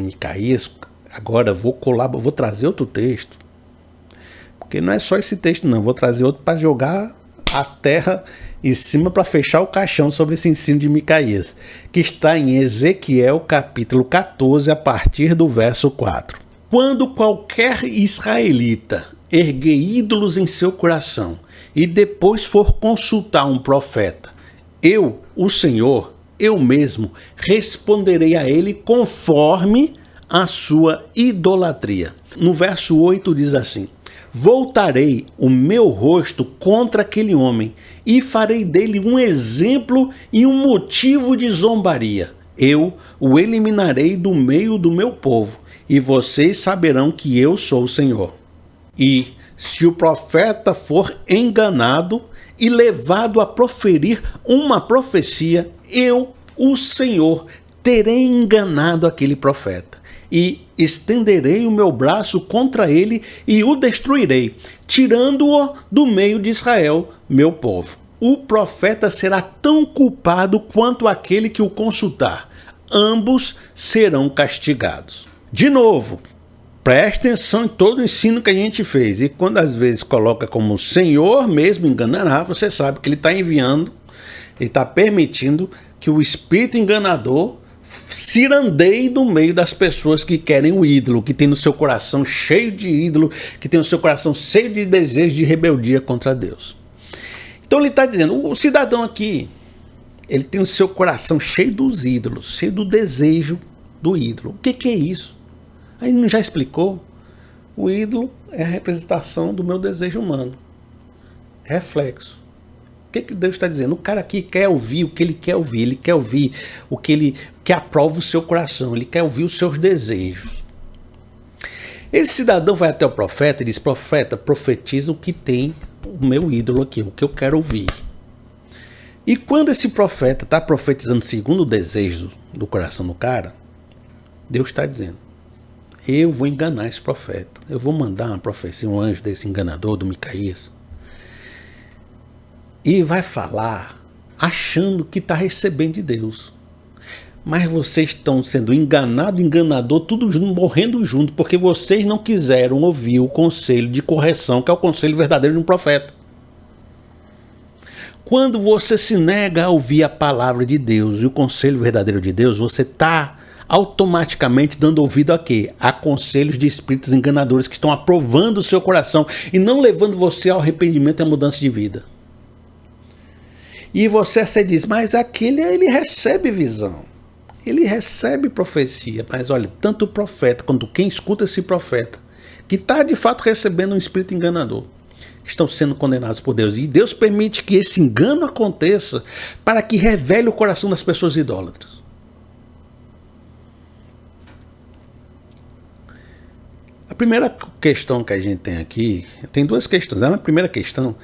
Micaías, agora vou trazer outro texto, porque não é só esse texto não, vou trazer outro para jogar a terra em cima para fechar o caixão sobre esse ensino de Micaías, que está em Ezequiel capítulo 14, a partir do verso 4. Quando qualquer israelita erguer ídolos em seu coração e depois for consultar um profeta, eu, o Senhor, eu mesmo responderei a ele conforme a sua idolatria. No verso 8 diz assim: voltarei o meu rosto contra aquele homem e farei dele um exemplo e um motivo de zombaria. Eu o eliminarei do meio do meu povo, e vocês saberão que eu sou o Senhor. E se o profeta for enganado e levado a proferir uma profecia, eu, o Senhor, terei enganado aquele profeta, e estenderei o meu braço contra ele e o destruirei, tirando-o do meio de Israel, meu povo. O profeta será tão culpado quanto aquele que o consultar. Ambos serão castigados. De novo, preste atenção em todo o ensino que a gente fez. E quando às vezes coloca como o Senhor mesmo enganará, você sabe que ele está enviando, ele está permitindo que o espírito enganador cirandeie no meio das pessoas que querem o ídolo, que tem no seu coração cheio de ídolo, que tem no seu coração cheio de desejo de rebeldia contra Deus. Então ele está dizendo, o cidadão aqui, ele tem o seu coração cheio dos ídolos, cheio do desejo do ídolo. O que é isso? Aí não já explicou? O ídolo é a representação do meu desejo humano. Reflexo. O que Deus está dizendo? O cara aqui quer ouvir o que ele quer ouvir. Ele quer ouvir o que aprova o seu coração. Ele quer ouvir os seus desejos. Esse cidadão vai até o profeta e diz: profeta, profetiza o que tem o meu ídolo aqui, o que eu quero ouvir. E quando esse profeta está profetizando segundo o desejo do coração do cara, Deus está dizendo: eu vou enganar esse profeta. Eu vou mandar uma profecia, um anjo desse enganador do Micaías. E vai falar achando que está recebendo de Deus. Mas vocês estão sendo enganado, enganador, tudo junto, morrendo junto, porque vocês não quiseram ouvir o conselho de correção, que é o conselho verdadeiro de um profeta. Quando você se nega a ouvir a palavra de Deus e o conselho verdadeiro de Deus, você está automaticamente dando ouvido a quê? A conselhos de espíritos enganadores que estão aprovando o seu coração e não levando você ao arrependimento e à mudança de vida. E você diz, mas aquele ele recebe visão, ele recebe profecia, mas olha, tanto o profeta quanto quem escuta esse profeta, que está de fato recebendo um espírito enganador, estão sendo condenados por Deus. E Deus permite que esse engano aconteça para que revele o coração das pessoas idólatras. A primeira questão que a gente tem aqui, tem duas questões. A primeira questão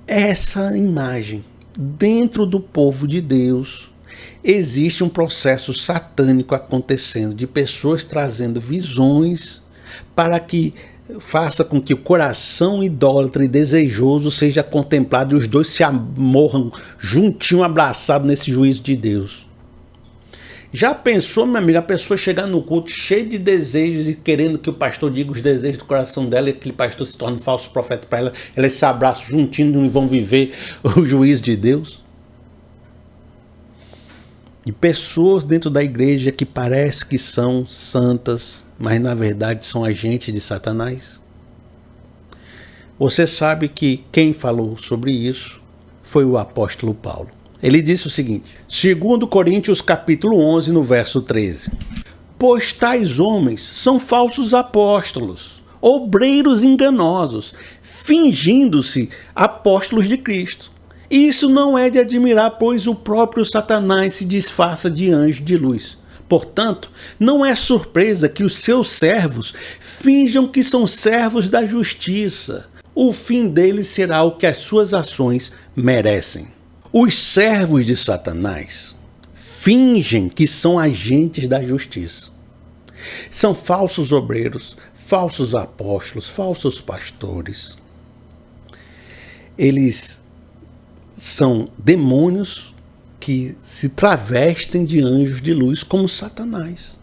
é essa imagem. Dentro do povo de Deus existe um processo satânico acontecendo, de pessoas trazendo visões para que faça com que o coração idólatra e desejoso seja contemplado e os dois se morram juntinho, abraçados nesse juízo de Deus. Já pensou, minha amiga, a pessoa chegar no culto cheia de desejos e querendo que o pastor diga os desejos do coração dela e aquele pastor se torne um falso profeta para ela, elas se abraçam juntinho e vão viver o juízo de Deus? E pessoas dentro da igreja que parece que são santas, mas na verdade são agentes de Satanás. Você sabe que quem falou sobre isso foi o apóstolo Paulo. Ele disse o seguinte, 2 Coríntios capítulo 11, no verso 13. Pois tais homens são falsos apóstolos, obreiros enganosos, fingindo-se apóstolos de Cristo. Isso não é de admirar, pois o próprio Satanás se disfarça de anjo de luz. Portanto, não é surpresa que os seus servos finjam que são servos da justiça. O fim deles será o que as suas ações merecem. Os servos de Satanás fingem que são agentes da justiça. São falsos obreiros, falsos apóstolos, falsos pastores. Eles são demônios que se travestem de anjos de luz como Satanás.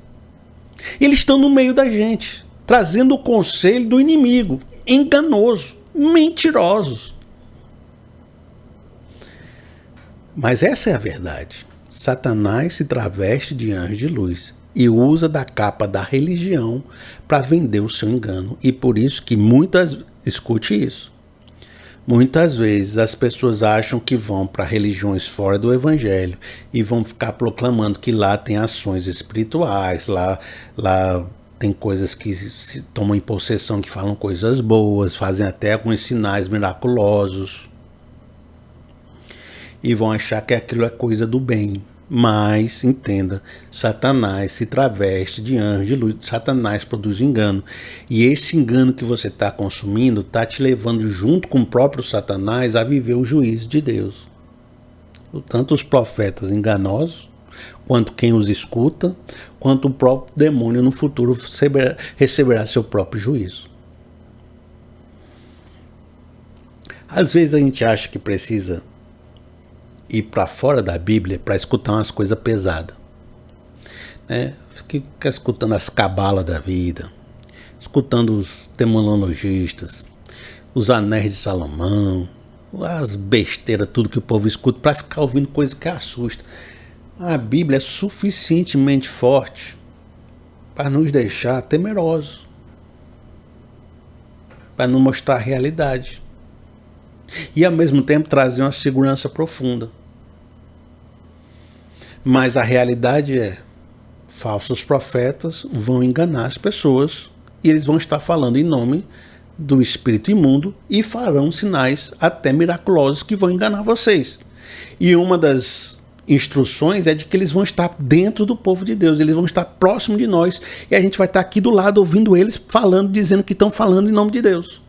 Eles estão no meio da gente, trazendo o conselho do inimigo, enganoso, mentirosos. Mas essa é a verdade. Satanás se traveste de anjo de luz e usa da capa da religião para vender o seu engano. E por isso que escute isso, muitas vezes as pessoas acham que vão para religiões fora do evangelho e vão ficar proclamando que lá tem ações espirituais, lá tem coisas que se tomam em possessão, que falam coisas boas, fazem até alguns sinais miraculosos. E vão achar que aquilo é coisa do bem. Mas, entenda, Satanás se traveste de anjo de luz, Satanás produz engano. E esse engano que você está consumindo está te levando junto com o próprio Satanás a viver o juízo de Deus. Tanto os profetas enganosos, quanto quem os escuta, quanto o próprio demônio no futuro receberá seu próprio juízo. Às vezes a gente acha que precisa ir para fora da Bíblia para escutar umas coisas pesadas, né? Fica escutando as cabalas da vida, escutando os demonologistas, os anéis de Salomão, as besteiras, tudo que o povo escuta, para ficar ouvindo coisa que assusta. A Bíblia é suficientemente forte para nos deixar temerosos, para nos mostrar a realidade e ao mesmo tempo trazer uma segurança profunda. Mas a realidade é, falsos profetas vão enganar as pessoas e eles vão estar falando em nome do espírito imundo e farão sinais até miraculosos que vão enganar vocês. E uma das instruções é de que eles vão estar dentro do povo de Deus, eles vão estar próximo de nós e a gente vai estar aqui do lado ouvindo eles falando, dizendo que estão falando em nome de Deus.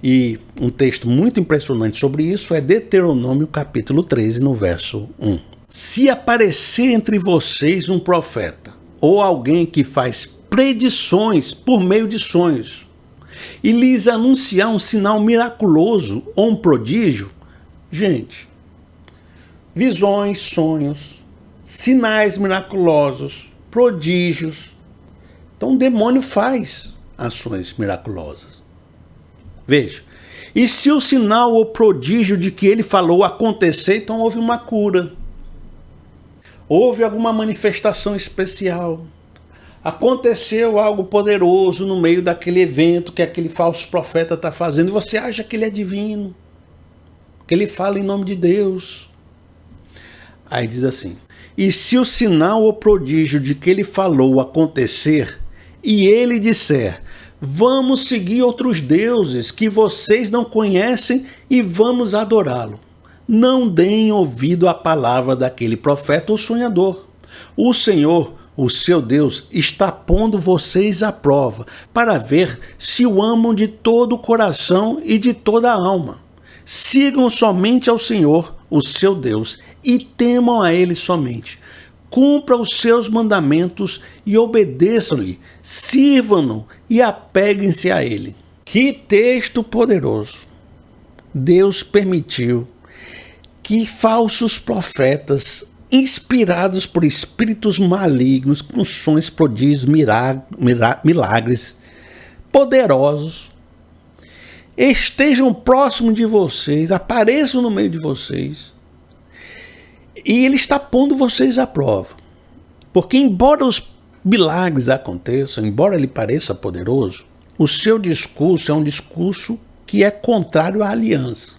E um texto muito impressionante sobre isso é Deuteronômio capítulo 13, no verso 1. Se aparecer entre vocês um profeta ou alguém que faz predições por meio de sonhos e lhes anunciar um sinal miraculoso ou um prodígio, gente, visões, sonhos, sinais miraculosos, prodígios. Então o demônio faz ações miraculosas. Veja, e se o sinal ou prodígio de que ele falou acontecer, então houve uma cura. Houve alguma manifestação especial. Aconteceu algo poderoso no meio daquele evento que aquele falso profeta está fazendo. E você acha que ele é divino, que ele fala em nome de Deus. Aí diz assim, e se o sinal ou prodígio de que ele falou acontecer, e ele disser, vamos seguir outros deuses que vocês não conhecem e vamos adorá-lo. Não deem ouvido à palavra daquele profeta ou sonhador. O Senhor, o seu Deus, está pondo vocês à prova para ver se o amam de todo o coração e de toda a alma. Sigam somente ao Senhor, o seu Deus, e temam a Ele somente. Cumpram os seus mandamentos e obedeçam-lhe, sirvam-no e apeguem-se a Ele. Que texto poderoso! Deus permitiu que falsos profetas, inspirados por espíritos malignos, com sonhos, prodígios, milagres poderosos, estejam próximos de vocês, apareçam no meio de vocês, e ele está pondo vocês à prova. Porque embora os milagres aconteçam, embora ele pareça poderoso, o seu discurso é um discurso que é contrário à aliança.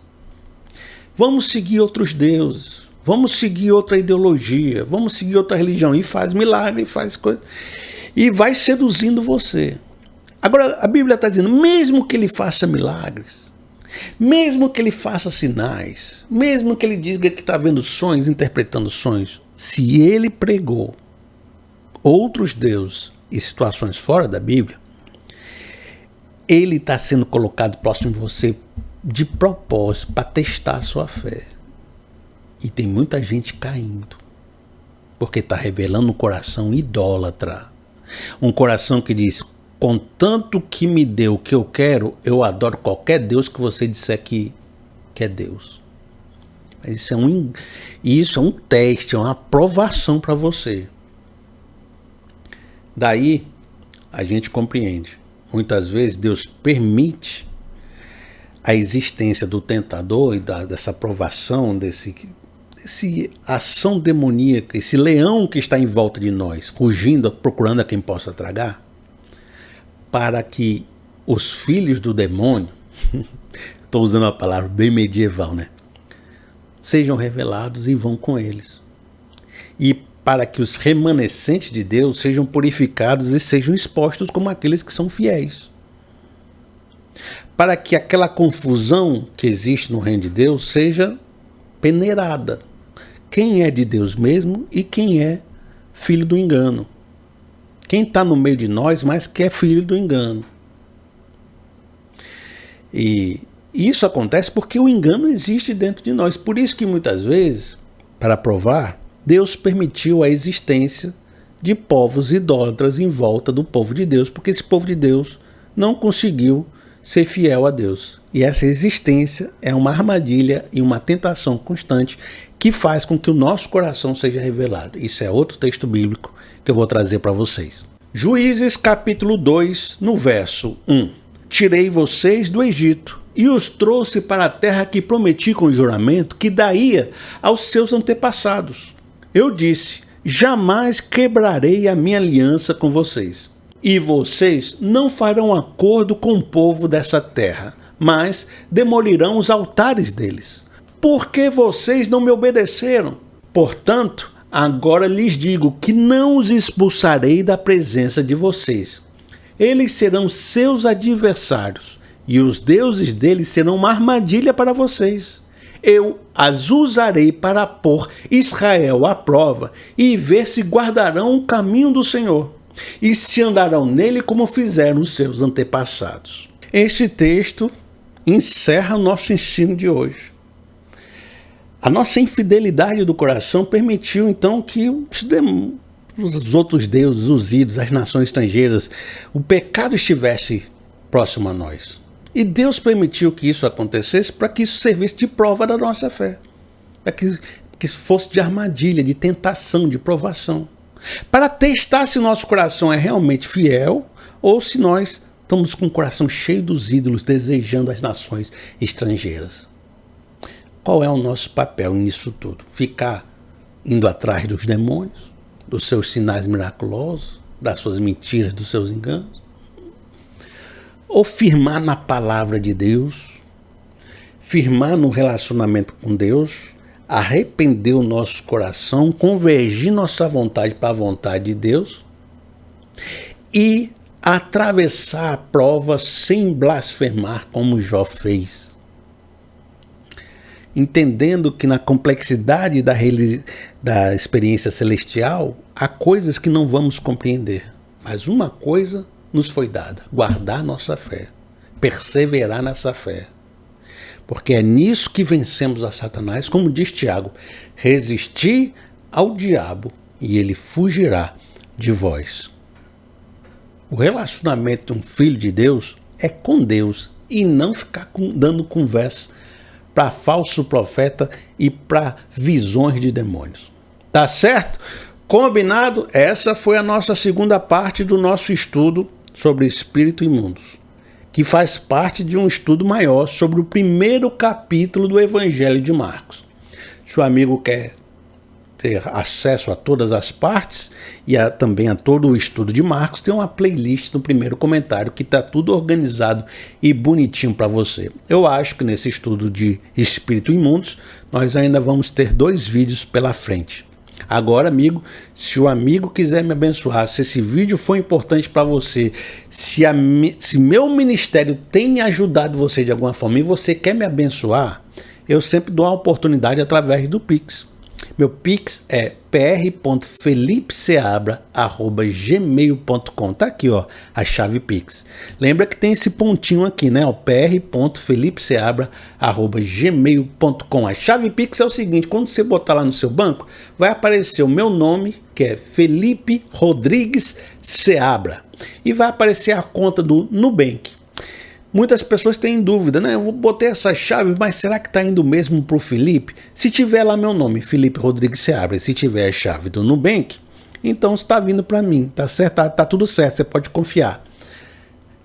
Vamos seguir outros deuses, vamos seguir outra ideologia, vamos seguir outra religião, e faz milagre, faz coisa, e vai seduzindo você. Agora, a Bíblia está dizendo, mesmo que ele faça milagres, mesmo que ele faça sinais, mesmo que ele diga que está vendo sonhos, interpretando sonhos, se ele pregou outros deuses e situações fora da Bíblia, ele está sendo colocado próximo de você de propósito para testar a sua fé. E tem muita gente caindo, porque está revelando um coração idólatra, um coração que diz, contanto que me dê o que eu quero, eu adoro qualquer Deus que você disser que é Deus. Mas isso é um teste, é uma aprovação para você. Daí a gente compreende. Muitas vezes Deus permite a existência do tentador e dessa provação, desse ação demoníaca, esse leão que está em volta de nós, rugindo, procurando a quem possa tragar, para que os filhos do demônio, estou usando uma palavra bem medieval, né? Sejam revelados e vão com eles. E para que os remanescentes de Deus sejam purificados e sejam expostos como aqueles que são fiéis. Para que aquela confusão que existe no reino de Deus seja peneirada. Quem é de Deus mesmo e quem é filho do engano. Quem está no meio de nós, mas que é filho do engano. E isso acontece porque o engano existe dentro de nós. Por isso que muitas vezes, para provar, Deus permitiu a existência de povos idólatras em volta do povo de Deus, porque esse povo de Deus não conseguiu ser fiel a Deus. E essa existência é uma armadilha e uma tentação constante que faz com que o nosso coração seja revelado. Isso é outro texto bíblico que eu vou trazer para vocês. Juízes capítulo 2, no verso 1. Tirei vocês do Egito e os trouxe para a terra que prometi com juramento que daria aos seus antepassados. Eu disse, jamais quebrarei a minha aliança com vocês. E vocês não farão acordo com o povo dessa terra, mas demolirão os altares deles. Porque vocês não me obedeceram. Portanto, agora lhes digo que não os expulsarei da presença de vocês. Eles serão seus adversários, e os deuses deles serão uma armadilha para vocês. Eu as usarei para pôr Israel à prova e ver se guardarão o caminho do Senhor, e se andarão nele como fizeram os seus antepassados. Esse texto encerra o nosso ensino de hoje. A nossa infidelidade do coração permitiu então que os outros deuses, os ídolos, as nações estrangeiras, o pecado estivesse próximo a nós. E Deus permitiu que isso acontecesse para que isso servisse de prova da nossa fé. Para que fosse de armadilha, de tentação, de provação. Para testar se o nosso coração é realmente fiel ou se nós estamos com o coração cheio dos ídolos, desejando as nações estrangeiras. Qual é o nosso papel nisso tudo? Ficar indo atrás dos demônios, dos seus sinais miraculosos, das suas mentiras, dos seus enganos? Ou firmar na palavra de Deus, firmar no relacionamento com Deus, arrepender o nosso coração, convergir nossa vontade para a vontade de Deus e atravessar a prova sem blasfemar como Jó fez. Entendendo que na complexidade da experiência celestial há coisas que não vamos compreender, mas uma coisa nos foi dada: guardar nossa fé, perseverar nessa fé. Porque é nisso que vencemos a Satanás, como diz Tiago, resistir ao diabo e ele fugirá de vós. O relacionamento de um filho de Deus é com Deus e não ficar dando conversa para falso profeta e para visões de demônios. Tá certo? Combinado? Essa foi a nossa segunda parte do nosso estudo sobre espírito imundos, que faz parte de um estudo maior sobre o primeiro capítulo do Evangelho de Marcos. Se o amigo quer ter acesso a todas as partes e também a todo o estudo de Marcos, tem uma playlist no primeiro comentário que está tudo organizado e bonitinho para você. Eu acho que nesse estudo de espírito imundos, nós ainda vamos ter 2 vídeos pela frente. Agora, amigo, se o amigo quiser me abençoar, se esse vídeo for importante para você, se meu ministério tem ajudado você de alguma forma e você quer me abençoar, eu sempre dou a oportunidade através do Pix. Meu Pix é pr.felipeseabra@gmail.com. Tá aqui, ó, a chave Pix. Lembra que tem esse pontinho aqui, né? pr.felipeseabra@gmail.com. A chave Pix é o seguinte: quando você botar lá no seu banco, vai aparecer o meu nome, que é Felipe Rodrigues Seabra, e vai aparecer a conta do Nubank. Muitas pessoas têm dúvida, né? Eu botei essa chave, mas será que está indo mesmo para o Felipe? Se tiver lá meu nome, Felipe Rodrigues Seabra, e se tiver a chave do Nubank, então está vindo para mim, tá certo? Tá tudo certo, você pode confiar.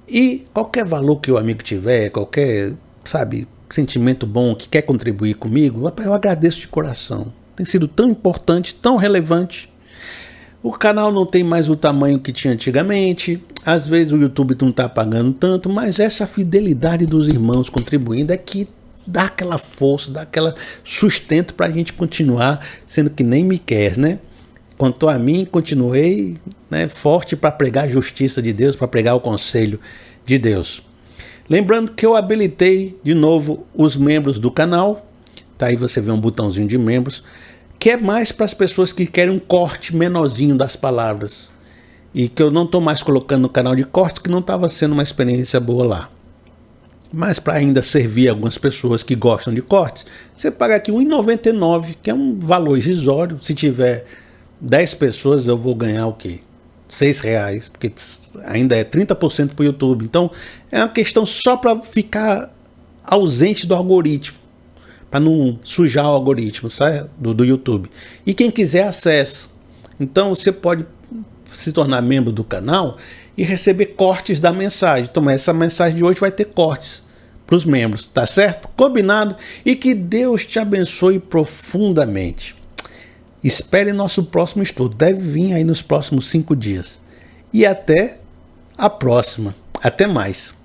E qualquer valor que o amigo tiver, qualquer sabe, sentimento bom, que quer contribuir comigo, rapaz, eu agradeço de coração. Tem sido tão importante, tão relevante. O canal não tem mais o tamanho que tinha antigamente. Às vezes o YouTube não está pagando tanto, mas essa fidelidade dos irmãos contribuindo é que dá aquela força, dá aquela sustento para a gente continuar, sendo que nem me quer, né? Quanto a mim, continuei, né, forte para pregar a justiça de Deus, para pregar o conselho de Deus. Lembrando que eu habilitei de novo os membros do canal. Tá aí, você vê um botãozinho de membros, que é mais para as pessoas que querem um corte menorzinho das palavras. E que eu não estou mais colocando no canal de cortes, que não estava sendo uma experiência boa lá. Mas para ainda servir algumas pessoas que gostam de cortes, você paga aqui R$ 1,99, que é um valor irrisório. Se tiver 10 pessoas, eu vou ganhar o quê? R$6, porque ainda é 30% para o YouTube. Então é uma questão só para ficar ausente do algoritmo, para não sujar o algoritmo, sabe? Do YouTube. E quem quiser acesso, então você pode se tornar membro do canal e receber cortes da mensagem. Então essa mensagem de hoje vai ter cortes para os membros, tá certo? Combinado? E que Deus te abençoe profundamente. Espere nosso próximo estudo, deve vir aí nos próximos 5 dias. E até a próxima. Até mais.